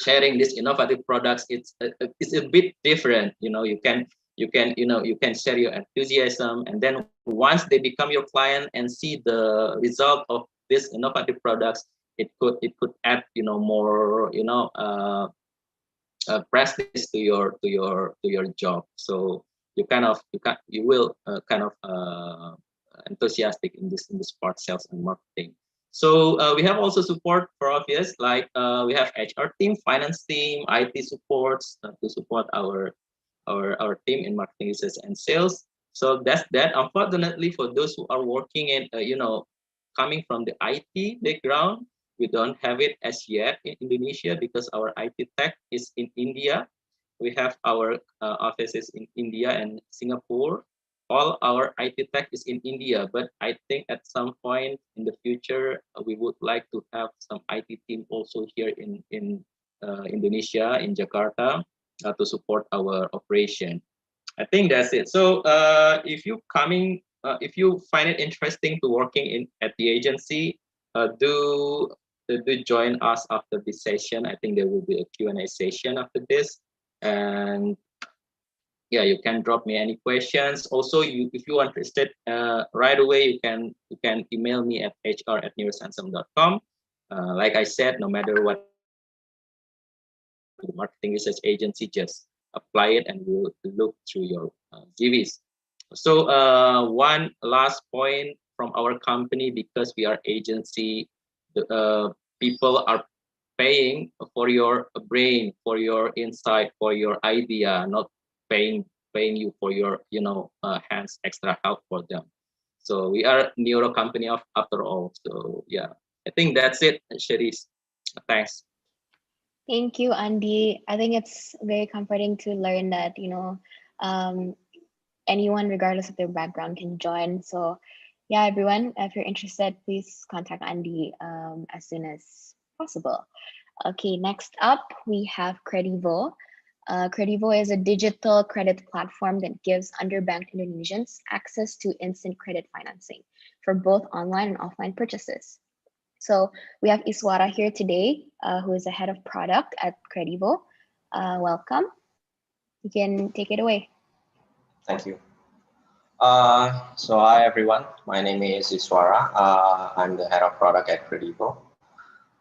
sharing these innovative products, it's a bit different. You can share your enthusiasm, and then once they become your client and see the result of these innovative products, it could add more prestige to your job. So you will enthusiastic in this part, sales and marketing. So we have also support for obvious, like we have HR team, finance team, IT supports to support our team in marketing research and sales. So that's that. Unfortunately, for those who are working in coming from the IT background, we don't have it as yet in Indonesia, because our IT tech is in India. We have our offices in India and Singapore. All our IT tech is in India, but I think at some point in the future, we would like to have some IT team also here in Indonesia, in Jakarta, to support our operation. I think that's it. So if you find it interesting to working at the agency, do do join us after this session. I think there will be a Q&A session after this. And yeah, you can drop me any questions. Also, if you are interested right away, you can email me at hr@nerosamsung.com. Like I said, no matter what the marketing research agency, just apply it and we'll look through your CVs. So one last point from our company, because we are agency, people are paying for your brain, for your insight, for your idea, not paying you for your hands extra help for them. So we are Nero company after all. So yeah, I think that's it, Cherise. Thanks. Thank you, Andy. I think it's very comforting to learn that, anyone, regardless of their background, can join. So yeah, everyone, if you're interested, please contact Andy as soon as possible. Okay, next up, we have Kredivo. Kredivo is a digital credit platform that gives underbanked Indonesians access to instant credit financing for both online and offline purchases. So we have Iswara here today, who is the head of product at Kredivo. Welcome. You can take it away. Thank you. So hi everyone, my name is Iswara. I'm the head of product at Kredivo.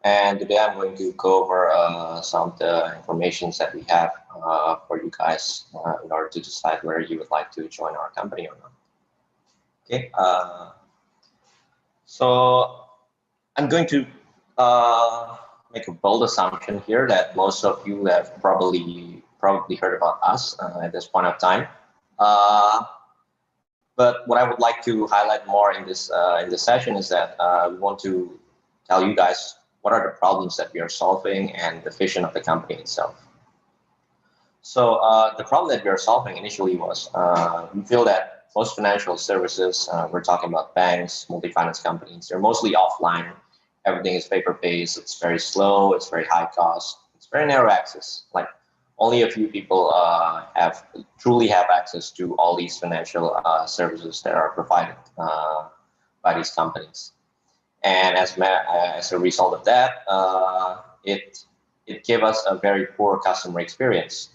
And today I'm going to go over some of the information that we have for you guys in order to decide whether you would like to join our company or not. Okay, so I'm going to make a bold assumption here that most of you have probably heard about us at this point of time. But what I would like to highlight more in this session is that we want to tell you guys what are the problems that we are solving and the vision of the company itself. So the problem that we are solving initially was we feel that most financial services, we're talking about banks, multi-finance companies, they're mostly offline. Everything is paper-based, it's very slow, it's very high cost, it's very narrow access. Like only a few people truly have access to all these financial services that are provided by these companies. And as a result of that, it gave us a very poor customer experience.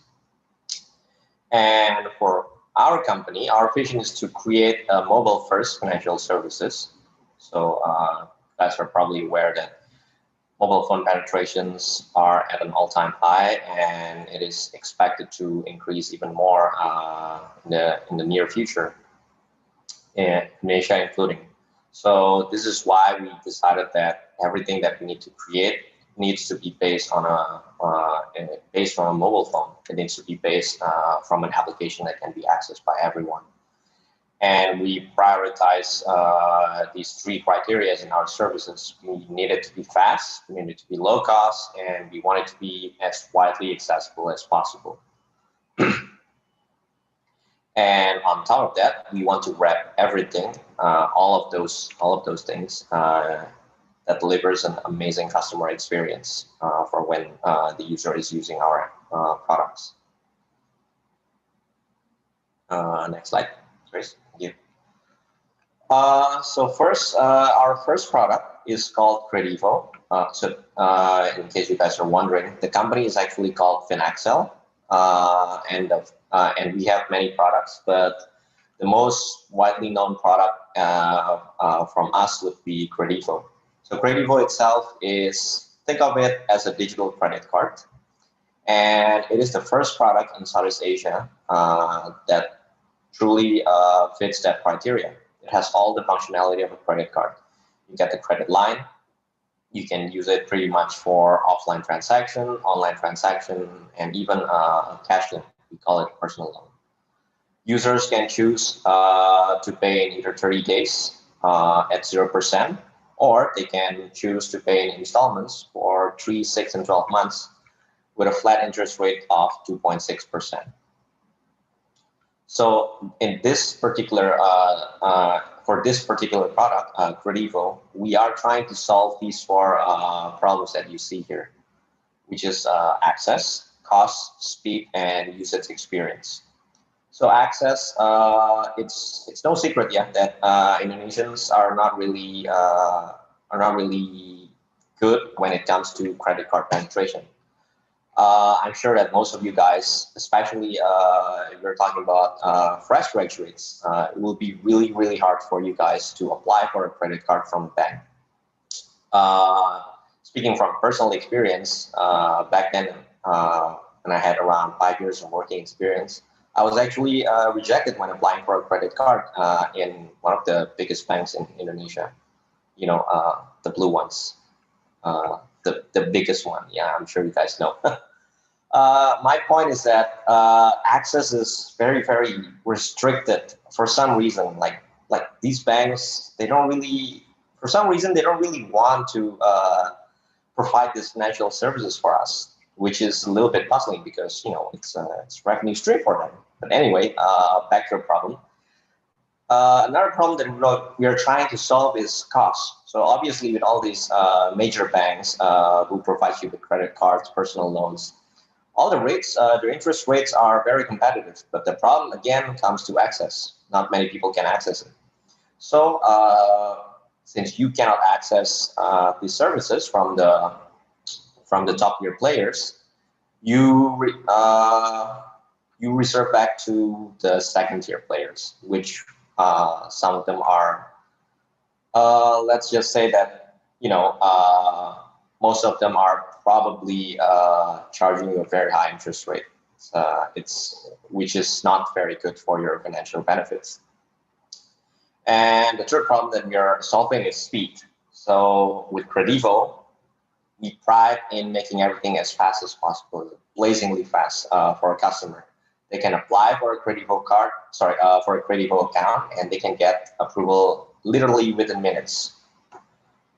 And for our company, our vision is to create a mobile-first financial services. So you guys are probably aware that mobile phone penetrations are at an all-time high, and it is expected to increase even more in the near future, in Indonesia including. So this is why we decided that everything that we need to create needs to be based on a mobile phone. It needs to be based from an application that can be accessed by everyone. And we prioritize these three criteria in our services. We need it to be fast, we need it to be low cost, and we want it to be as widely accessible as possible. And on top of that, we want to wrap everything, all of those things that delivers an amazing customer experience for when the user is using our products. Next slide, please. Thank you. So first, our first product is called Kredivo. In case you guys are wondering, the company is actually called FinAxel, and we have many products, but the most widely known product from us would be Kredivo. So Kredivo itself think of it as a digital credit card, and it is the first product in Southeast Asia that truly fits that criteria. It has all the functionality of a credit card. You get the credit line. You can use it pretty much for offline transaction, online transaction, and even cash loan. We call it personal loan. Users can choose to pay in either 30 days at 0%, or they can choose to pay in installments for 3, 6, and 12 months with a flat interest rate of 2.6%. So in this particular, for this particular product, Kredivo, we are trying to solve these four problems that you see here, which is access, cost, speed, and usage experience. So access, it's no secret yet that Indonesians are not really good when it comes to credit card penetration. I'm sure that most of you guys, especially if you're talking about fresh graduates, it will be really, really hard for you guys to apply for a credit card from a bank. Speaking from personal experience, back then, when I had around 5 years of working experience, I was actually rejected when applying for a credit card in one of the biggest banks in Indonesia. You know, the blue ones, the biggest one. Yeah, I'm sure you guys know. My point is that access is very, very restricted for some reason. Like these banks, they don't really, for some reason, they don't really want to provide these financial services for us, which is a little bit puzzling because, you know, it's revenue stream for them. But anyway, back to the problem. Another problem that we are trying to solve is cost. So obviously with all these major banks who provide you with credit cards, personal loans, all the rates, the interest rates are very competitive. But the problem again comes to access. Not many people can access it. So since you cannot access these services from the top tier players, you reserve back to the second tier players, which some of them are, let's just say that, you know, most of them are probably charging you a very high interest rate, which is not very good for your financial benefits. And the third problem that we are solving is speed. So with Credivo, we pride in making everything as fast as possible, blazingly fast for a customer. They can apply for a Credivo card, for a Credivo account, and they can get approval literally within minutes.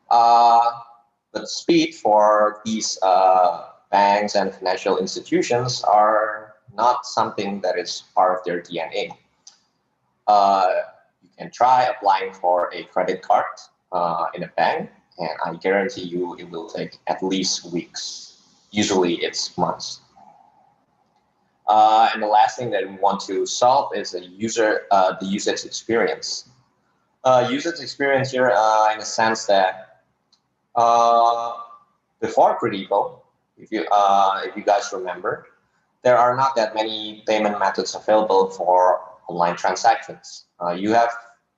But speed for these banks and financial institutions are not something that is part of their DNA. You can try applying for a credit card in a bank, and I guarantee you it will take at least weeks. Usually it's months. And the last thing that we want to solve is the usage experience. Usage experience here in the sense that before Credivo, if you guys remember, there are not that many payment methods available for online transactions. You have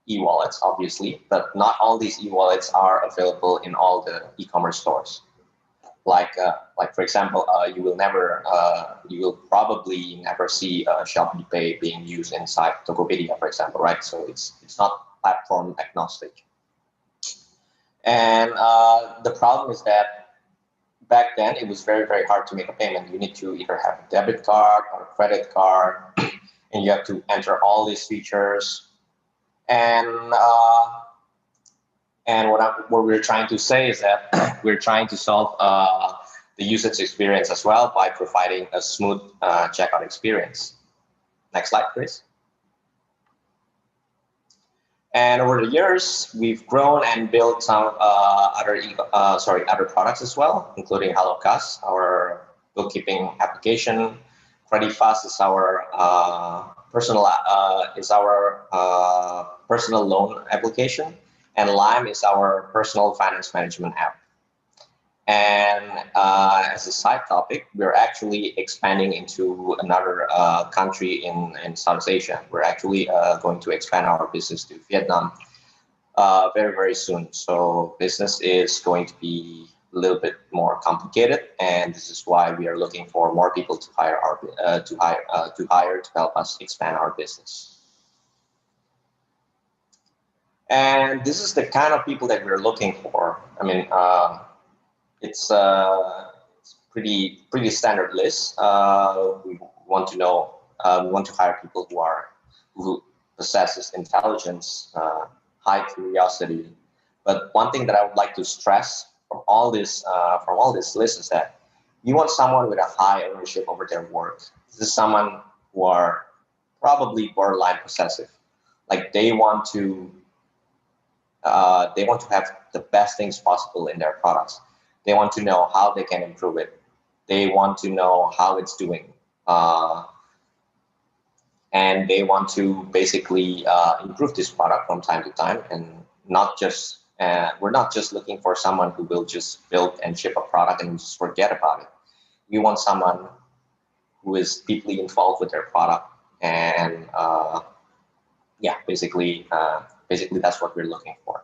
e-wallets, obviously, but not all these e-wallets are available in all the e-commerce stores. Like for example, you will probably never see Shopee Pay being used inside Tokopedia, for example, right? So it's not platform agnostic. And the problem is that back then it was very, very hard to make a payment. You need to either have a debit card or a credit card, and you have to enter all these features. And what we're trying to say is that we're trying to solve the usage experience as well by providing a smooth checkout experience. Next slide, please. And over the years, we've grown and built some other products as well, including HelloCash, our bookkeeping application. CreditFast is our personal loan application, and Lime is our personal finance management app. And as a side topic, we're actually expanding into another country in Southeast Asia. We're actually going to expand our business to Vietnam very, very soon. So business is going to be a little bit more complicated, and this is why we are looking for more people to hire to help us expand our business. And this is the kind of people that we're looking for. I mean, it's pretty standard list. We want to hire people who possesses intelligence, high curiosity. But one thing that I would like to stress from all this list is that you want someone with a high ownership over their work. This is someone who are probably borderline possessive. Like they want to have the best things possible in their products. They want to know how they can improve it. They want to know how it's doing. And they want to basically improve this product from time to time and not just And we're not just looking for someone who will just build and ship a product and just forget about it. We want someone who is deeply involved with their product, and yeah, basically that's what we're looking for.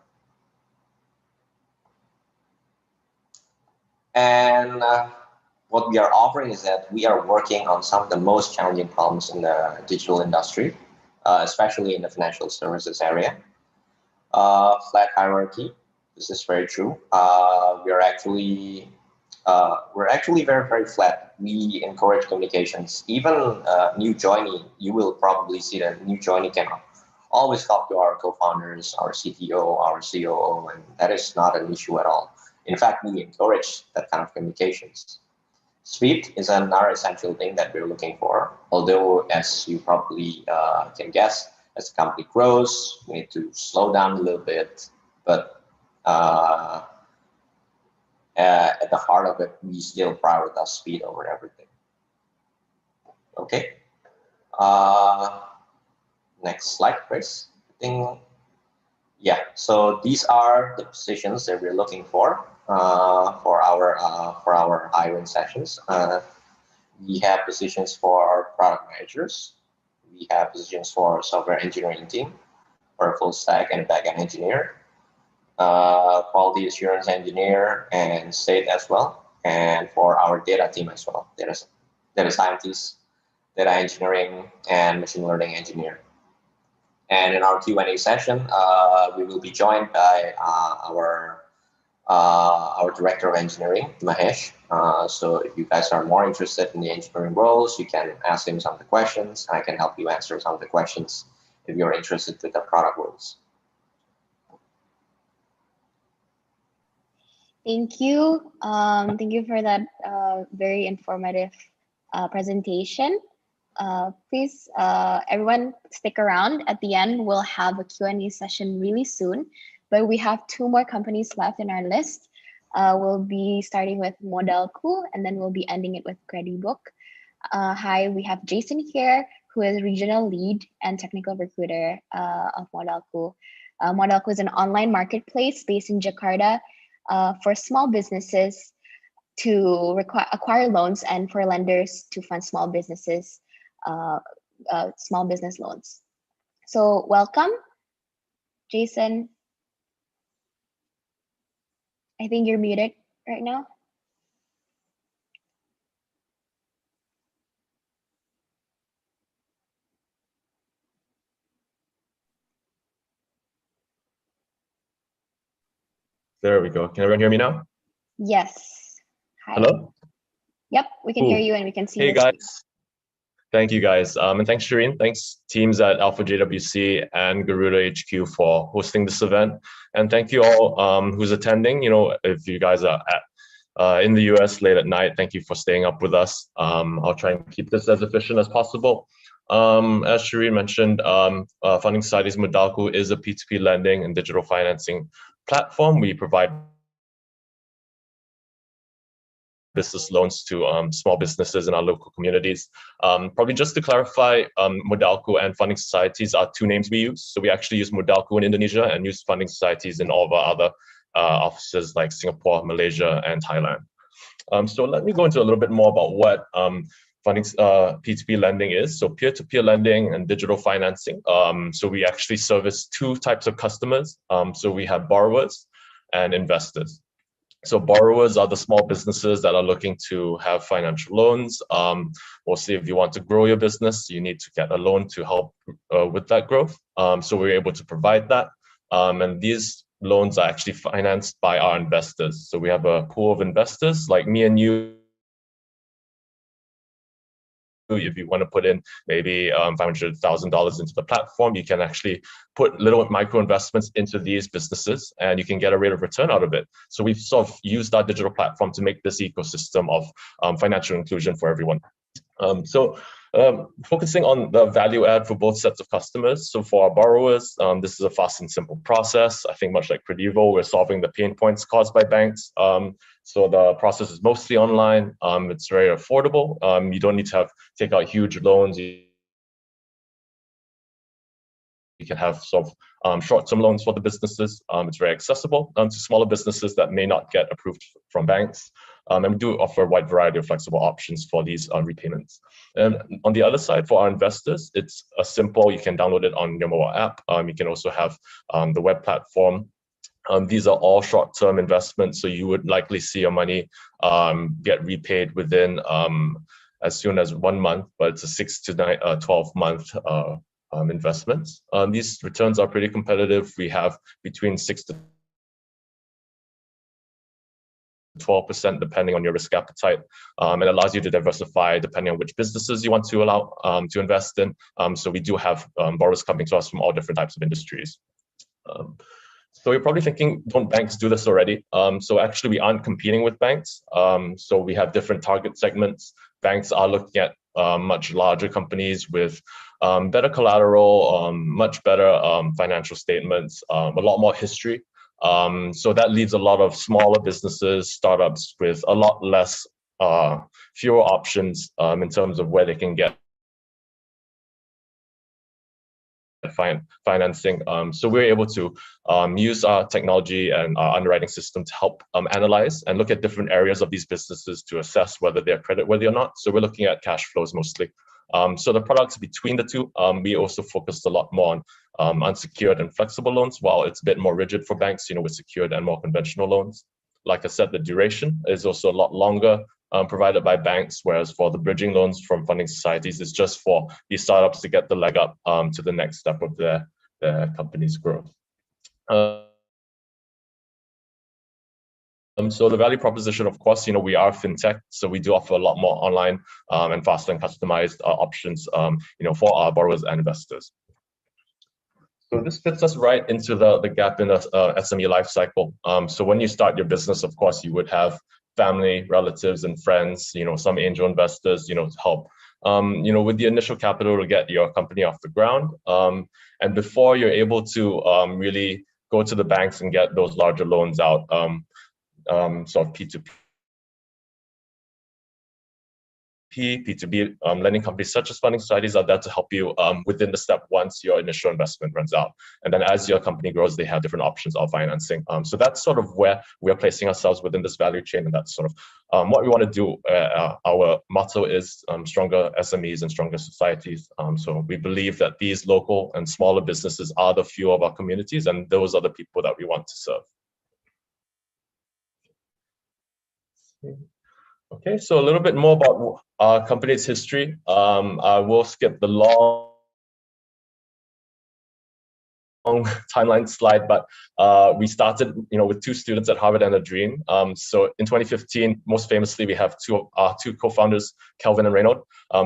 And what we are offering is that we are working on some of the most challenging problems in the digital industry, especially in the financial services area. Flat hierarchy. This is very true. We're actually very, very flat. We encourage communications. Even new joinee, you will probably see that new joinee can always talk to our co-founders, our CTO, our COO, and that is not an issue at all. In fact, we encourage that kind of communications. Speed is another essential thing that we're looking for. Although, as you probably can guess, as the company grows, we need to slow down a little bit. But at the heart of it, we still prioritize speed over everything. Okay. Next slide, please. Yeah. So these are the positions that we're looking for our hiring sessions. We have positions for product managers. We have positions for software engineering team, for a full stack and backend engineer, quality assurance engineer and state as well, and for our data team as well, data scientists, data engineering, and machine learning engineer. And in our Q&A session, we will be joined by our director of engineering, Mahesh. So if you guys are more interested in the engineering roles, you can ask him some of the questions. I can help you answer some of the questions if you're interested in the product roles. Thank you. Thank you for that very informative presentation. Please, everyone, stick around. At the end, we'll have a Q&A session really soon, but we have 2 more companies left in our list. We'll be starting with Modalku, and then we'll be ending it with Credibook. Hi, we have Jason here, who is regional lead and technical recruiter of Modalku. Modalku is an online marketplace based in Jakarta for small businesses to acquire loans and for lenders to fund small businesses, small business loans. So welcome, Jason. I think you're muted right now. There we go. Can everyone hear me now? Yes. Hi. Hello? Yep, we can hear you and we can see you. Hey guys. Thank you guys. And thanks Shireen. Thanks teams at Alpha JWC and Garuda HQ for hosting this event. And thank you all who's attending. You know, if you guys are in the US late at night, thank you for staying up with us. I'll try and keep this as efficient as possible. As Shireen mentioned, Funding Society's Modalku is a P2P lending and digital financing platform. We provide business loans to small businesses in our local communities. Probably just to clarify, Modalku and Funding Societies are 2 names we use. So we actually use Modalku in Indonesia and use Funding Societies in all of our other offices like Singapore, Malaysia, and Thailand. So let me go into a little bit more about what funding P2P lending is. So peer-to-peer lending and digital financing. So we actually service 2 types of customers. So we have borrowers and investors. So borrowers are the small businesses that are looking to have financial loans. Mostly if you want to grow your business, you need to get a loan to help with that growth. So we're able to provide that. And these loans are actually financed by our investors. So we have a pool of investors like me and you. If you want to put in maybe $500,000 into the platform, you can actually put little micro investments into these businesses and you can get a rate of return out of it. So we've sort of used our digital platform to make this ecosystem of financial inclusion for everyone. Focusing on the value add for both sets of customers. So for our borrowers, this is a fast and simple process. I think much like Credivo, we're solving the pain points caused by banks. So the process is mostly online. It's very affordable. You don't need to take out huge loans. You can have sort of short-term loans for the businesses. It's very accessible to smaller businesses that may not get approved from banks. And we do offer a wide variety of flexible options for these repayments. And on the other side, for our investors, it's simple. You can download it on your mobile app. You can also have the web platform. These are all short-term investments, so you would likely see your money get repaid within as soon as 1 month, but it's a 6 to 12-month investments. These returns are pretty competitive. We have between 6 to 12% depending on your risk appetite. It allows you to diversify depending on which businesses you want to allow to invest in. So we do have borrowers coming to us from all different types of industries. So you're probably thinking, don't banks do this already? So actually we aren't competing with banks. So we have different target segments. Banks are looking at much larger companies with better collateral, much better financial statements, a lot more history. So that leaves a lot of smaller businesses, startups with a lot less, fewer options in terms of where they can get financing. So we're able to use our technology and our underwriting system to help analyze and look at different areas of these businesses to assess whether they're creditworthy or not. So we're looking at cash flows mostly. So the products between the two, we also focused a lot more on unsecured and flexible loans, while it's a bit more rigid for banks, with secured and more conventional loans. Like I said, the duration is also a lot longer provided by banks, whereas for the bridging loans from funding societies, it's just for these startups to get the leg up to the next step of their company's growth. So the value proposition, of course, we are fintech, so we do offer a lot more online and faster and customized options, for our borrowers and investors. So this fits us right into the gap in the SME life cycle. So when you start your business, of course, you would have family, relatives, and friends, some angel investors, to help, with the initial capital to get your company off the ground. And before you're able to really go to the banks and get those larger loans out, sort of P2P, P2B lending companies such as funding societies are there to help you within the step once your initial investment runs out. And then as your company grows, they have different options of financing. So that's sort of where we're placing ourselves within this value chain. And that's sort of what we want to do. Our motto is stronger SMEs and stronger societies. So we believe that these local and smaller businesses are the fuel of our communities, and those are the people that we want to serve. Okay, so a little bit more about our company's history. I will skip the long timeline slide, but we started, with 2 students at Harvard and a dream. So in 2015, most famously, we have two co-founders, Kelvin and Reynold.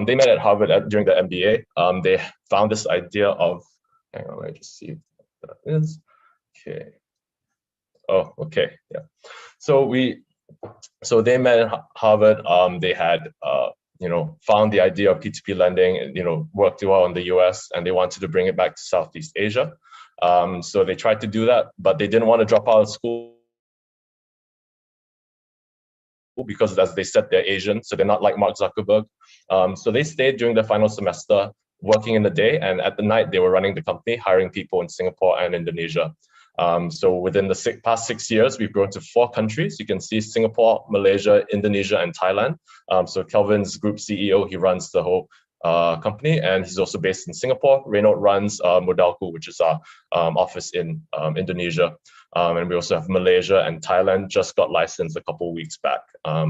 They met at Harvard during the MBA. They found this idea of, hang on, let me just see what that is. Okay. Oh, okay, yeah. So they met at Harvard. They had, found the idea of P2P lending, and, worked well in the US, and they wanted to bring it back to Southeast Asia. So they tried to do that, but they didn't want to drop out of school because, as they said, they're Asian, so they're not like Mark Zuckerberg. So they stayed during the final semester, working in the day, and at the night they were running the company, hiring people in Singapore and Indonesia. So within the past 6 years, we've grown to 4 countries. You can see Singapore, Malaysia, Indonesia, and Thailand. So Kelvin's group CEO, he runs the whole company, and he's also based in Singapore. Reynold runs Modalku, which is our office in Indonesia. And we also have Malaysia and Thailand just got licensed a couple of weeks back.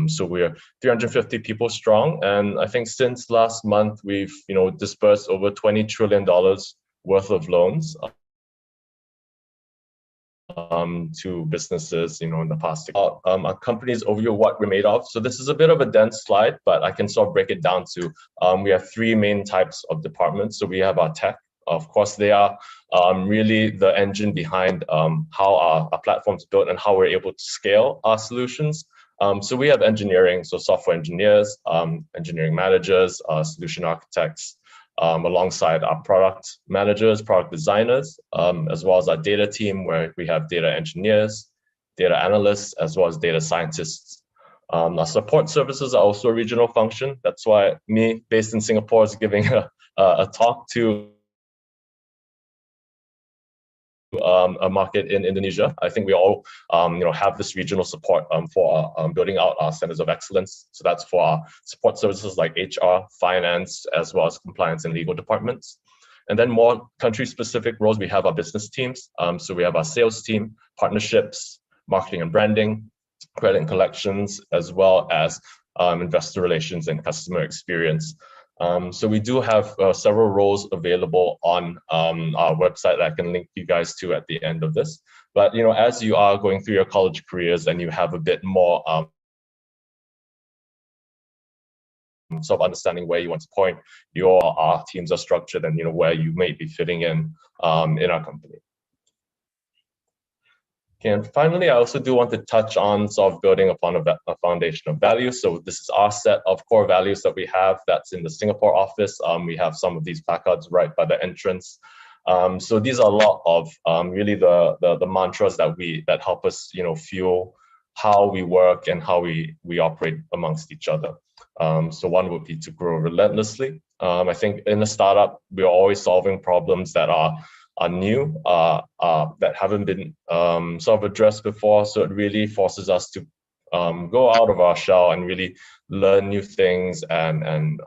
So we're 350 people strong. And I think since last month, we've dispersed over $20 trillion worth of loans to businesses, in the past. Our company's overview of what we're made of. So this is a bit of a dense slide, but I can sort of break it down to, we have 3 main types of departments. So we have our tech. Of course, they are really the engine behind how our platform's built and how we're able to scale our solutions. So we have engineering, so software engineers, engineering managers, solution architects, alongside our product managers, product designers, as well as our data team, where we have data engineers, data analysts, as well as data scientists. Our support services are also a regional function. That's why me, based in Singapore, is giving a talk to a market in Indonesia. I think we all have this regional support for building out our centers of excellence. So that's for our support services like HR, finance, as well as compliance and legal departments. And then more country-specific roles, we have our business teams. So we have our sales team, partnerships, marketing and branding, credit and collections, as well as investor relations and customer experience. So we do have several roles available on our website that I can link you guys to at the end of this. But as you are going through your college careers and you have a bit more sort of understanding where you want to point, our teams are structured and where you may be fitting in our company. Okay, and finally, I also do want to touch on sort of building upon a foundation of values. So this is our set of core values that we have. That's in the Singapore office. We have some of these placards right by the entrance. So these are a lot of really the mantras that help us, fuel how we work and how we operate amongst each other. So one would be to grow relentlessly. I think in a startup, we're always solving problems that are new, that haven't been sort of addressed before. So it really forces us to go out of our shell and really learn new things and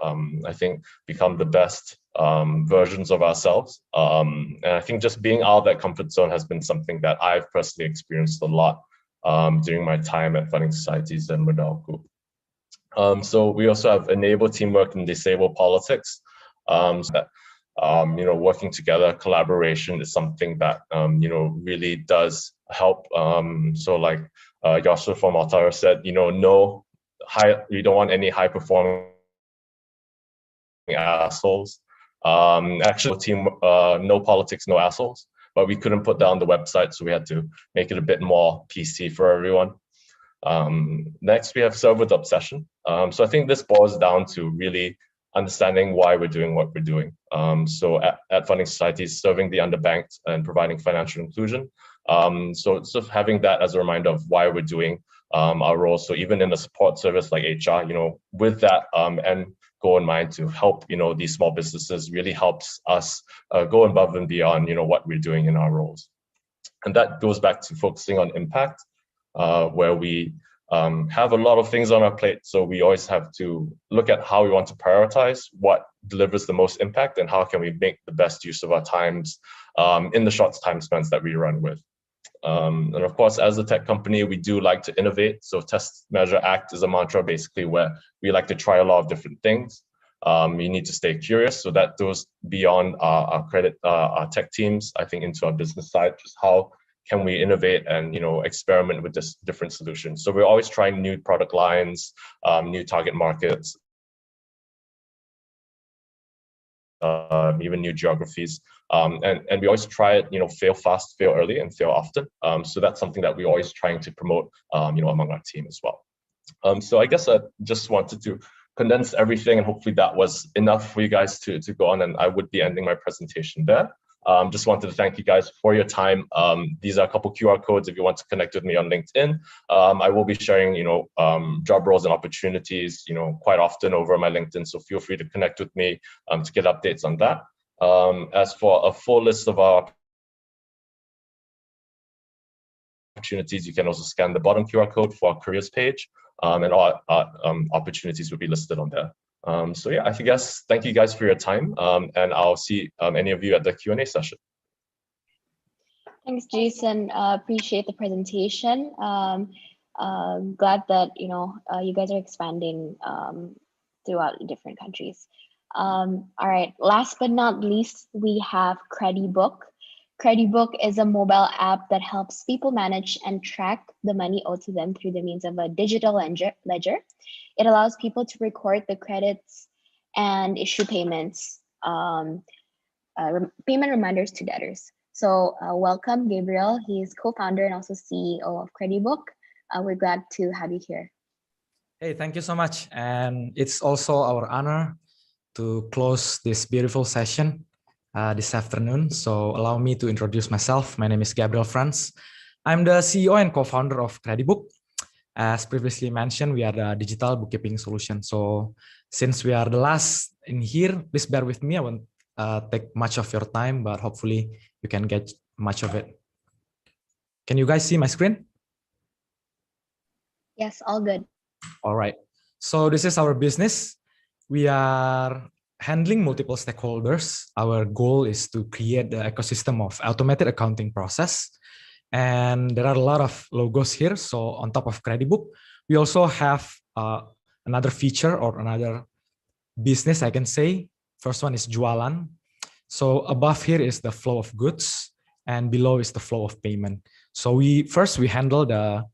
I think become the best versions of ourselves. And I think just being out of that comfort zone has been something that I've personally experienced a lot during my time at Funding Societies and Modalku. So we also have enable teamwork and disable politics. So that working together, collaboration is something that really does help. So like Yasser from Altara said, we don't want any high performing assholes. Actually, team, no politics, no assholes. But we couldn't put that on the website, so we had to make it a bit more PC for everyone. Next, we have serve with obsession. So I think this boils down to really understanding why we're doing what we're doing. So at Funding Societies, serving the underbanked and providing financial inclusion. So sort of having that as a reminder of why we're doing our role. So even in a support service like HR, with that end goal in mind to help, these small businesses really helps us go above and beyond, what we're doing in our roles. And that goes back to focusing on impact, where we have a lot of things on our plate. So we always have to look at how we want to prioritize what delivers the most impact and how can we make the best use of our times in the short time spans that we run with. And of course, as a tech company, we do like to innovate. So test, measure, act is a mantra basically where we like to try a lot of different things. We need to stay curious. So that goes beyond our credit, our tech teams, I think into our business side, just how can we innovate and experiment with this different solutions. So we're always trying new product lines, new target markets, even new geographies. And we always try it, fail fast, fail early, and fail often. So that's something that we're always trying to promote, among our team as well. So I guess I just wanted to condense everything, and hopefully that was enough for you guys to go on, and I would be ending my presentation there. Just wanted to thank you guys for your time. These are a couple QR codes if you want to connect with me on LinkedIn. I will be sharing, job roles and opportunities, quite often over my LinkedIn. So feel free to connect with me to get updates on that. As for a full list of our opportunities, you can also scan the bottom QR code for our careers page, and all our opportunities will be listed on there. So yeah, I guess thank you guys for your time, and I'll see any of you at the Q&A session. Thanks, Jason. Appreciate the presentation. Glad that you guys are expanding throughout different countries. All right, last but not least, we have Credibook. Credibook is a mobile app that helps people manage and track the money owed to them through the means of a digital ledger. It allows people to record the credits and issue payments, payment reminders to debtors. So welcome, Gabriel. He is co-founder and also CEO of Credibook. We're glad to have you here. Hey, thank you so much. And it's also our honor to close this beautiful session this afternoon. So allow me to introduce myself. My name is Gabriel Franz. I'm the CEO and co-founder of Credibook. As previously mentioned, we are the digital bookkeeping solution. So since we are the last in here, please bear with me. I won't take much of your time, but hopefully you can get much of it. Can you guys see my screen? Yes, all good. All right. So this is our business. We are handling multiple stakeholders. Our goal is to create the ecosystem of automated accounting process. And there are a lot of logos here. So on top of Credibook, we also have another feature or another business, I can say. First one is jualan. So above here is the flow of goods and below is the flow of payment. So we handle the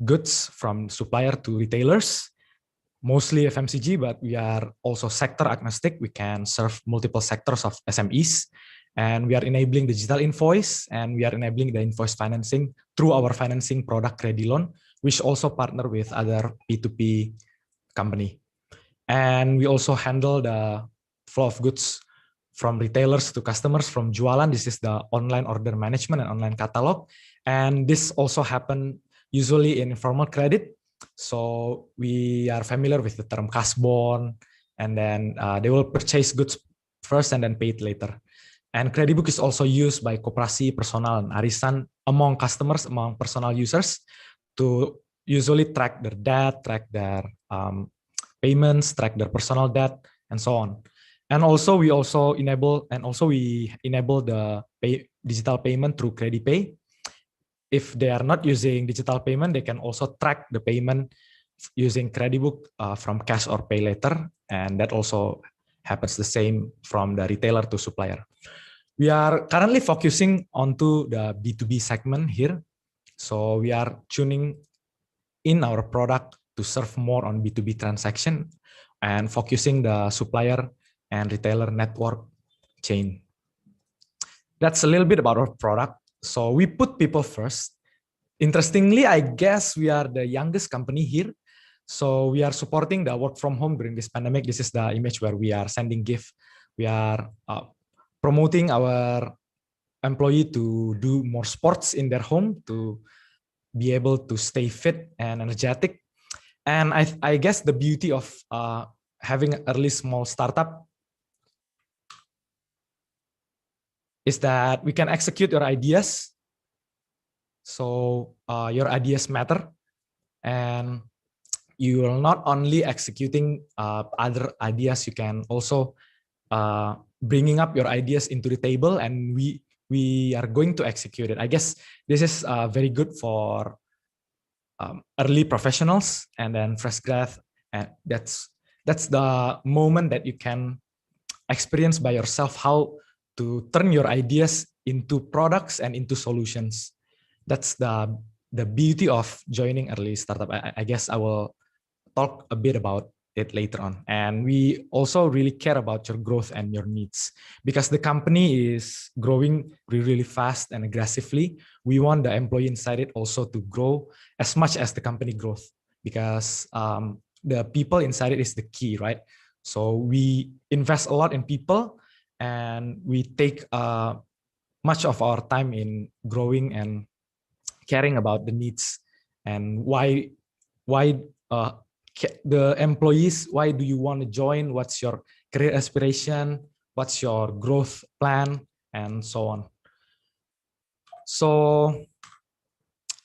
goods from supplier to retailers, mostly FMCG, but we are also sector agnostic. We can serve multiple sectors of SMEs, and we are enabling digital invoice, and we are enabling the invoice financing through our financing product Credilon, which also partner with other P2P company. And we also handle the flow of goods from retailers to customers, from jualan. This is the online order management and online catalog. And this also happen usually in informal credit. So we are familiar with the term kasbon, and then they will purchase goods first and then pay it later. And Credibook is also used by koperasi, personal, and arisan among customers, among personal users, to usually track their debt, track their payments, track their personal debt, and so on. And also we enable the digital payment through CrediPay. If they are not using digital payment, they can also track the payment using Credibook from cash or pay later, and that also happens the same from the retailer to supplier. We are currently focusing onto the B2B segment here. So we are tuning in our product to serve more on B2B transaction and focusing the supplier and retailer network chain. That's a little bit about our product. So we put people first. Interestingly, I guess we are the youngest company here. So we are supporting the work from home during this pandemic. This is the image where we are sending gift. We are promoting our employee to do more sports in their home to be able to stay fit and energetic. And I guess the beauty of having an early small startup is that we can execute your ideas. So your ideas matter, and you will not only executing other ideas, you can also bringing up your ideas into the table, and we are going to execute it. I guess this is very good for early professionals and then fresh grad, and that's the moment that you can experience by yourself how to turn your ideas into products and into solutions. That's the beauty of joining early startup. I guess I will talk a bit about it later on. And we also really care about your growth and your needs, because the company is growing really fast and aggressively. We want the employee inside it also to grow as much as the company growth, because the people inside it is the key, right? So we invest a lot in people, and we take much of our time in growing and caring about the needs and why the employees, why do you want to join, what's your career aspiration, what's your growth plan, and so on. So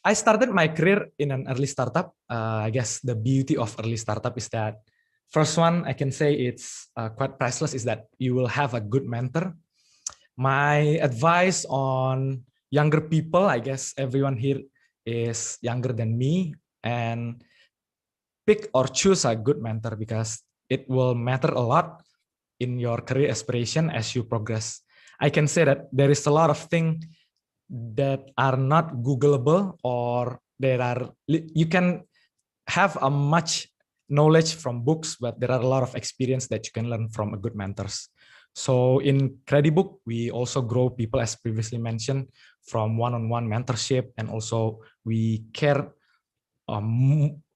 I started my career in an early startup. I guess the beauty of early startup is that first one, I can say it's quite priceless, is that you will have a good mentor. My advice on younger people, I guess everyone here is younger than me, and pick or choose a good mentor, because it will matter a lot in your career aspiration as you progress. I can say that there is a lot of things that are not Googleable, or you can have a much knowledge from books, but there are a lot of experience that you can learn from a good mentors. So in Credibook, we also grow people, as previously mentioned, from one-on-one mentorship, and also we care.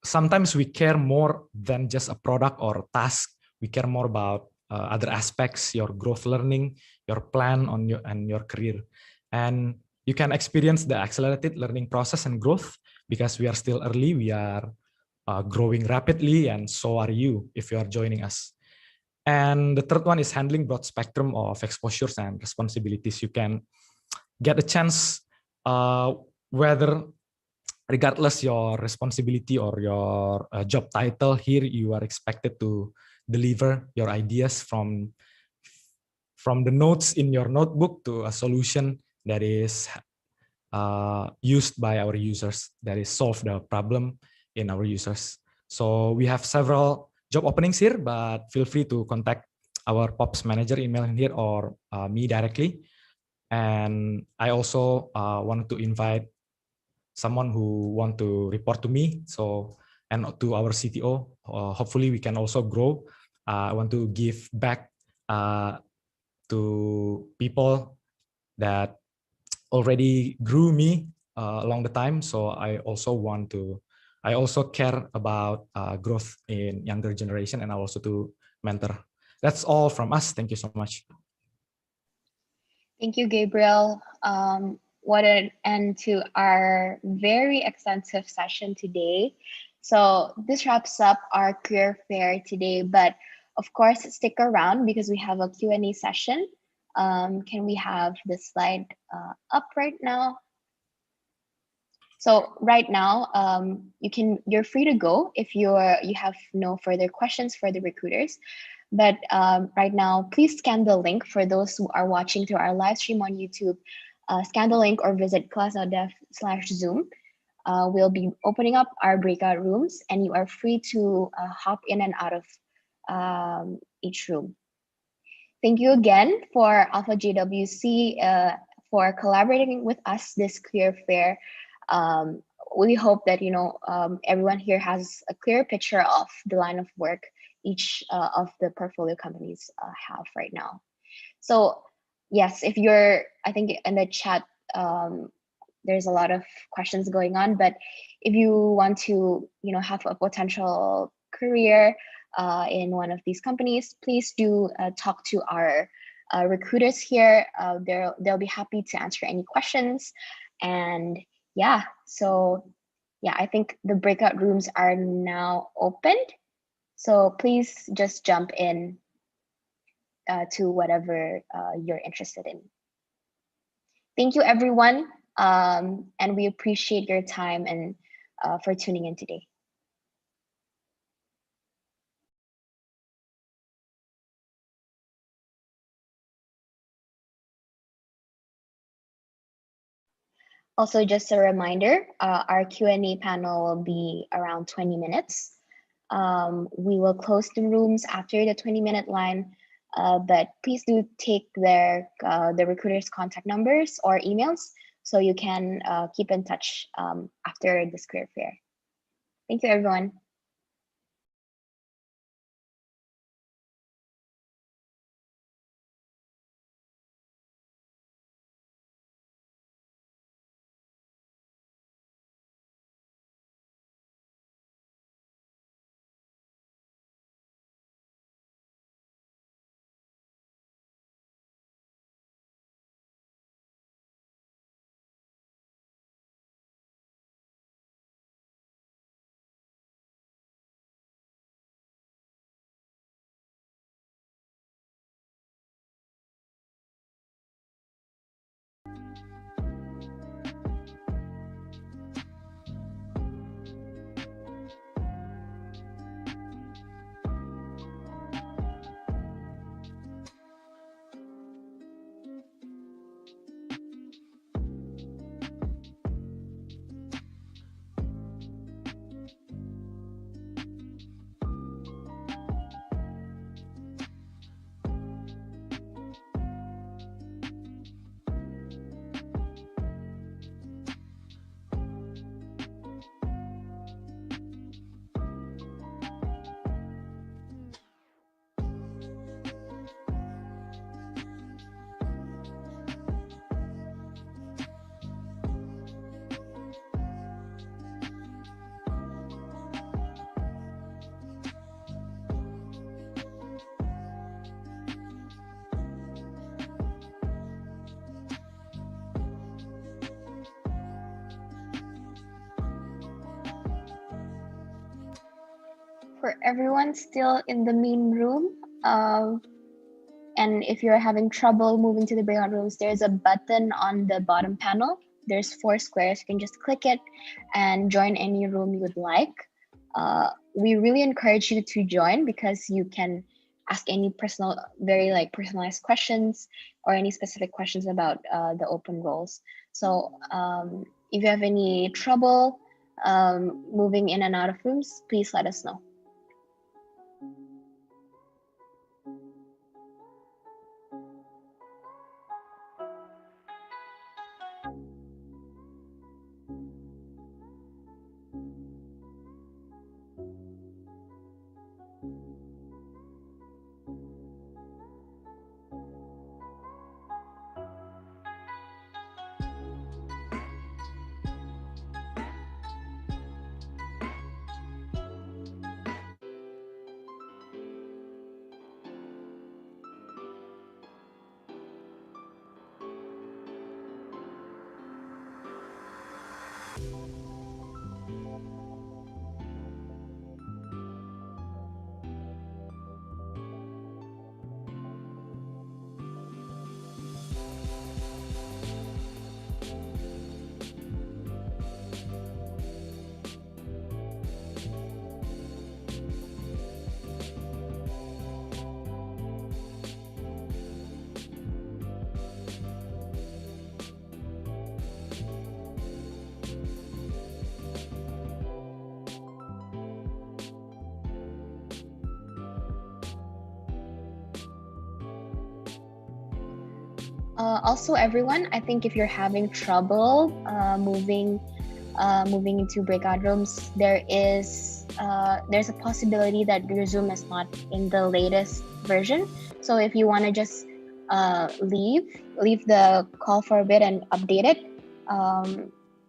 Sometimes we care more than just a product or task. We care more about other aspects, your growth learning, your plan on your career. And you can experience the accelerated learning process and growth, because we are still early. We are growing rapidly, and so are you if you are joining us. And the third one is handling broad spectrum of exposures and responsibilities. You can get a chance whether regardless your responsibility or your job title here, you are expected to deliver your ideas from the notes in your notebook to a solution that is used by our users, that is solve the problem in our users. So we have several job openings here, but feel free to contact our POPs manager email in here or me directly. And I also wanted to invite someone who want to report to me, so, and to our CTO. Hopefully we can also grow. I want to give back to people that already grew me along the time. So I also care about growth in younger generation, and also to mentor. That's all from us. Thank you so much. Thank you, Gabriel. What an end to our very extensive session today. So this wraps up our career fair today, but of course, stick around because we have a Q&A session. Can we have the slide up right now? So right now, you're free to go if you have no further questions for the recruiters. But right now, please scan the link for those who are watching through our live stream on YouTube. Scan the link or visit class.dev/Zoom. We'll be opening up our breakout rooms, and you are free to hop in and out of each room. Thank you again for Alpha JWC for collaborating with us this career fair. We hope that everyone here has a clear picture of the line of work each of the portfolio companies have right now. So yes, if I think in the chat, there's a lot of questions going on, but if you want to have a potential career in one of these companies, please do talk to our recruiters here. They'll be happy to answer any questions. And yeah, so yeah, I think the breakout rooms are now opened. So please just jump in to whatever you're interested in. Thank you, everyone. And we appreciate your time and for tuning in today. Also, just a reminder, our Q&A panel will be around 20 minutes. We will close the rooms after the 20-minute line, but please do take the recruiters' contact numbers or emails so you can keep in touch after this career fair. Thank you, everyone. For everyone still in the main room, And if you're having trouble moving to the breakout rooms, there's a button on the bottom panel. There's 4 squares. You can just click it and join any room you would like. We really encourage you to join because you can ask any personal, very like personalized questions or any specific questions about the open roles. So if you have any trouble moving in and out of rooms, please let us know. Also, everyone, I think if you're having trouble moving into breakout rooms, there's a possibility that your Zoom is not in the latest version. So if you want to just leave the call for a bit and update it,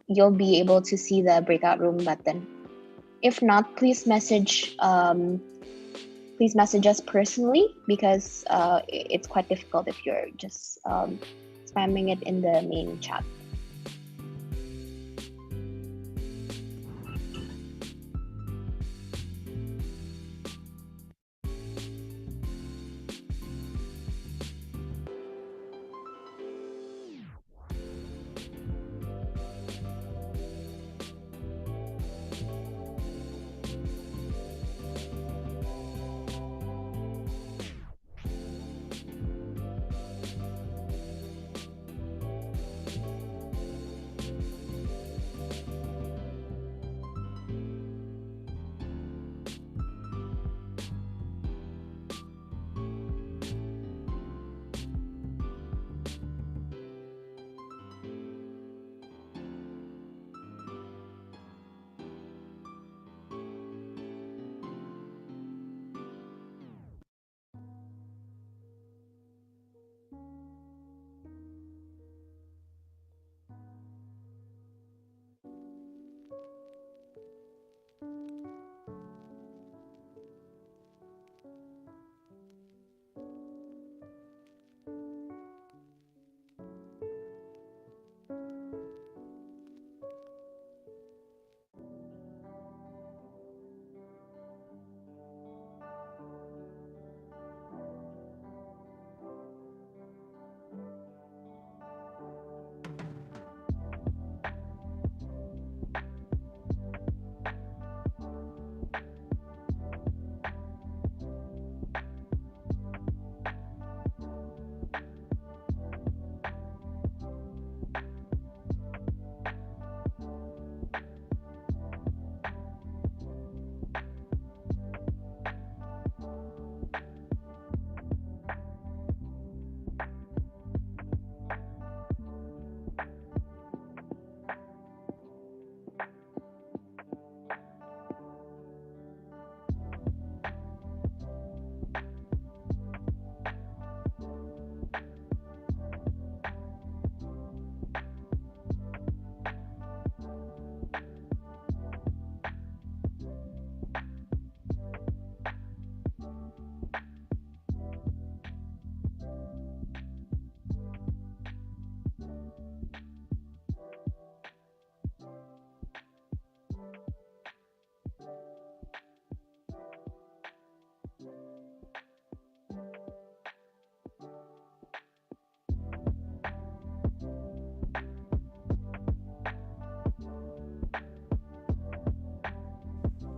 you'll be able to see the breakout room button. If not, please message us personally because it's quite difficult if you're just spamming it in the main chat.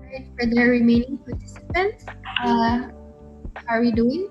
Right, for the remaining participants, how are we doing?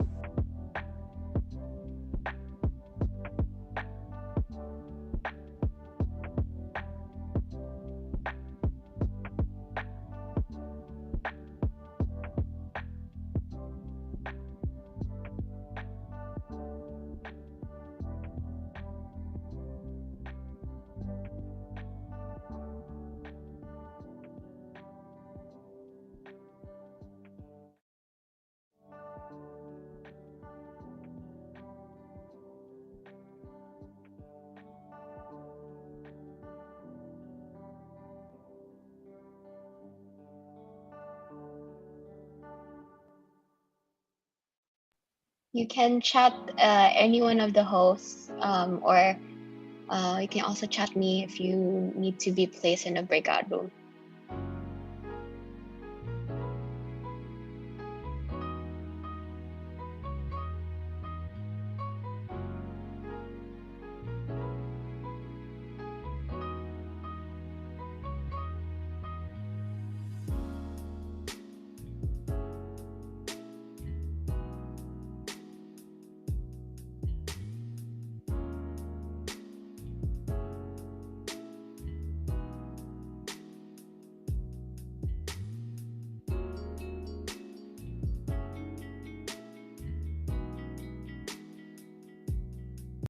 You can chat any one of the hosts, or you can also chat me if you need to be placed in a breakout room.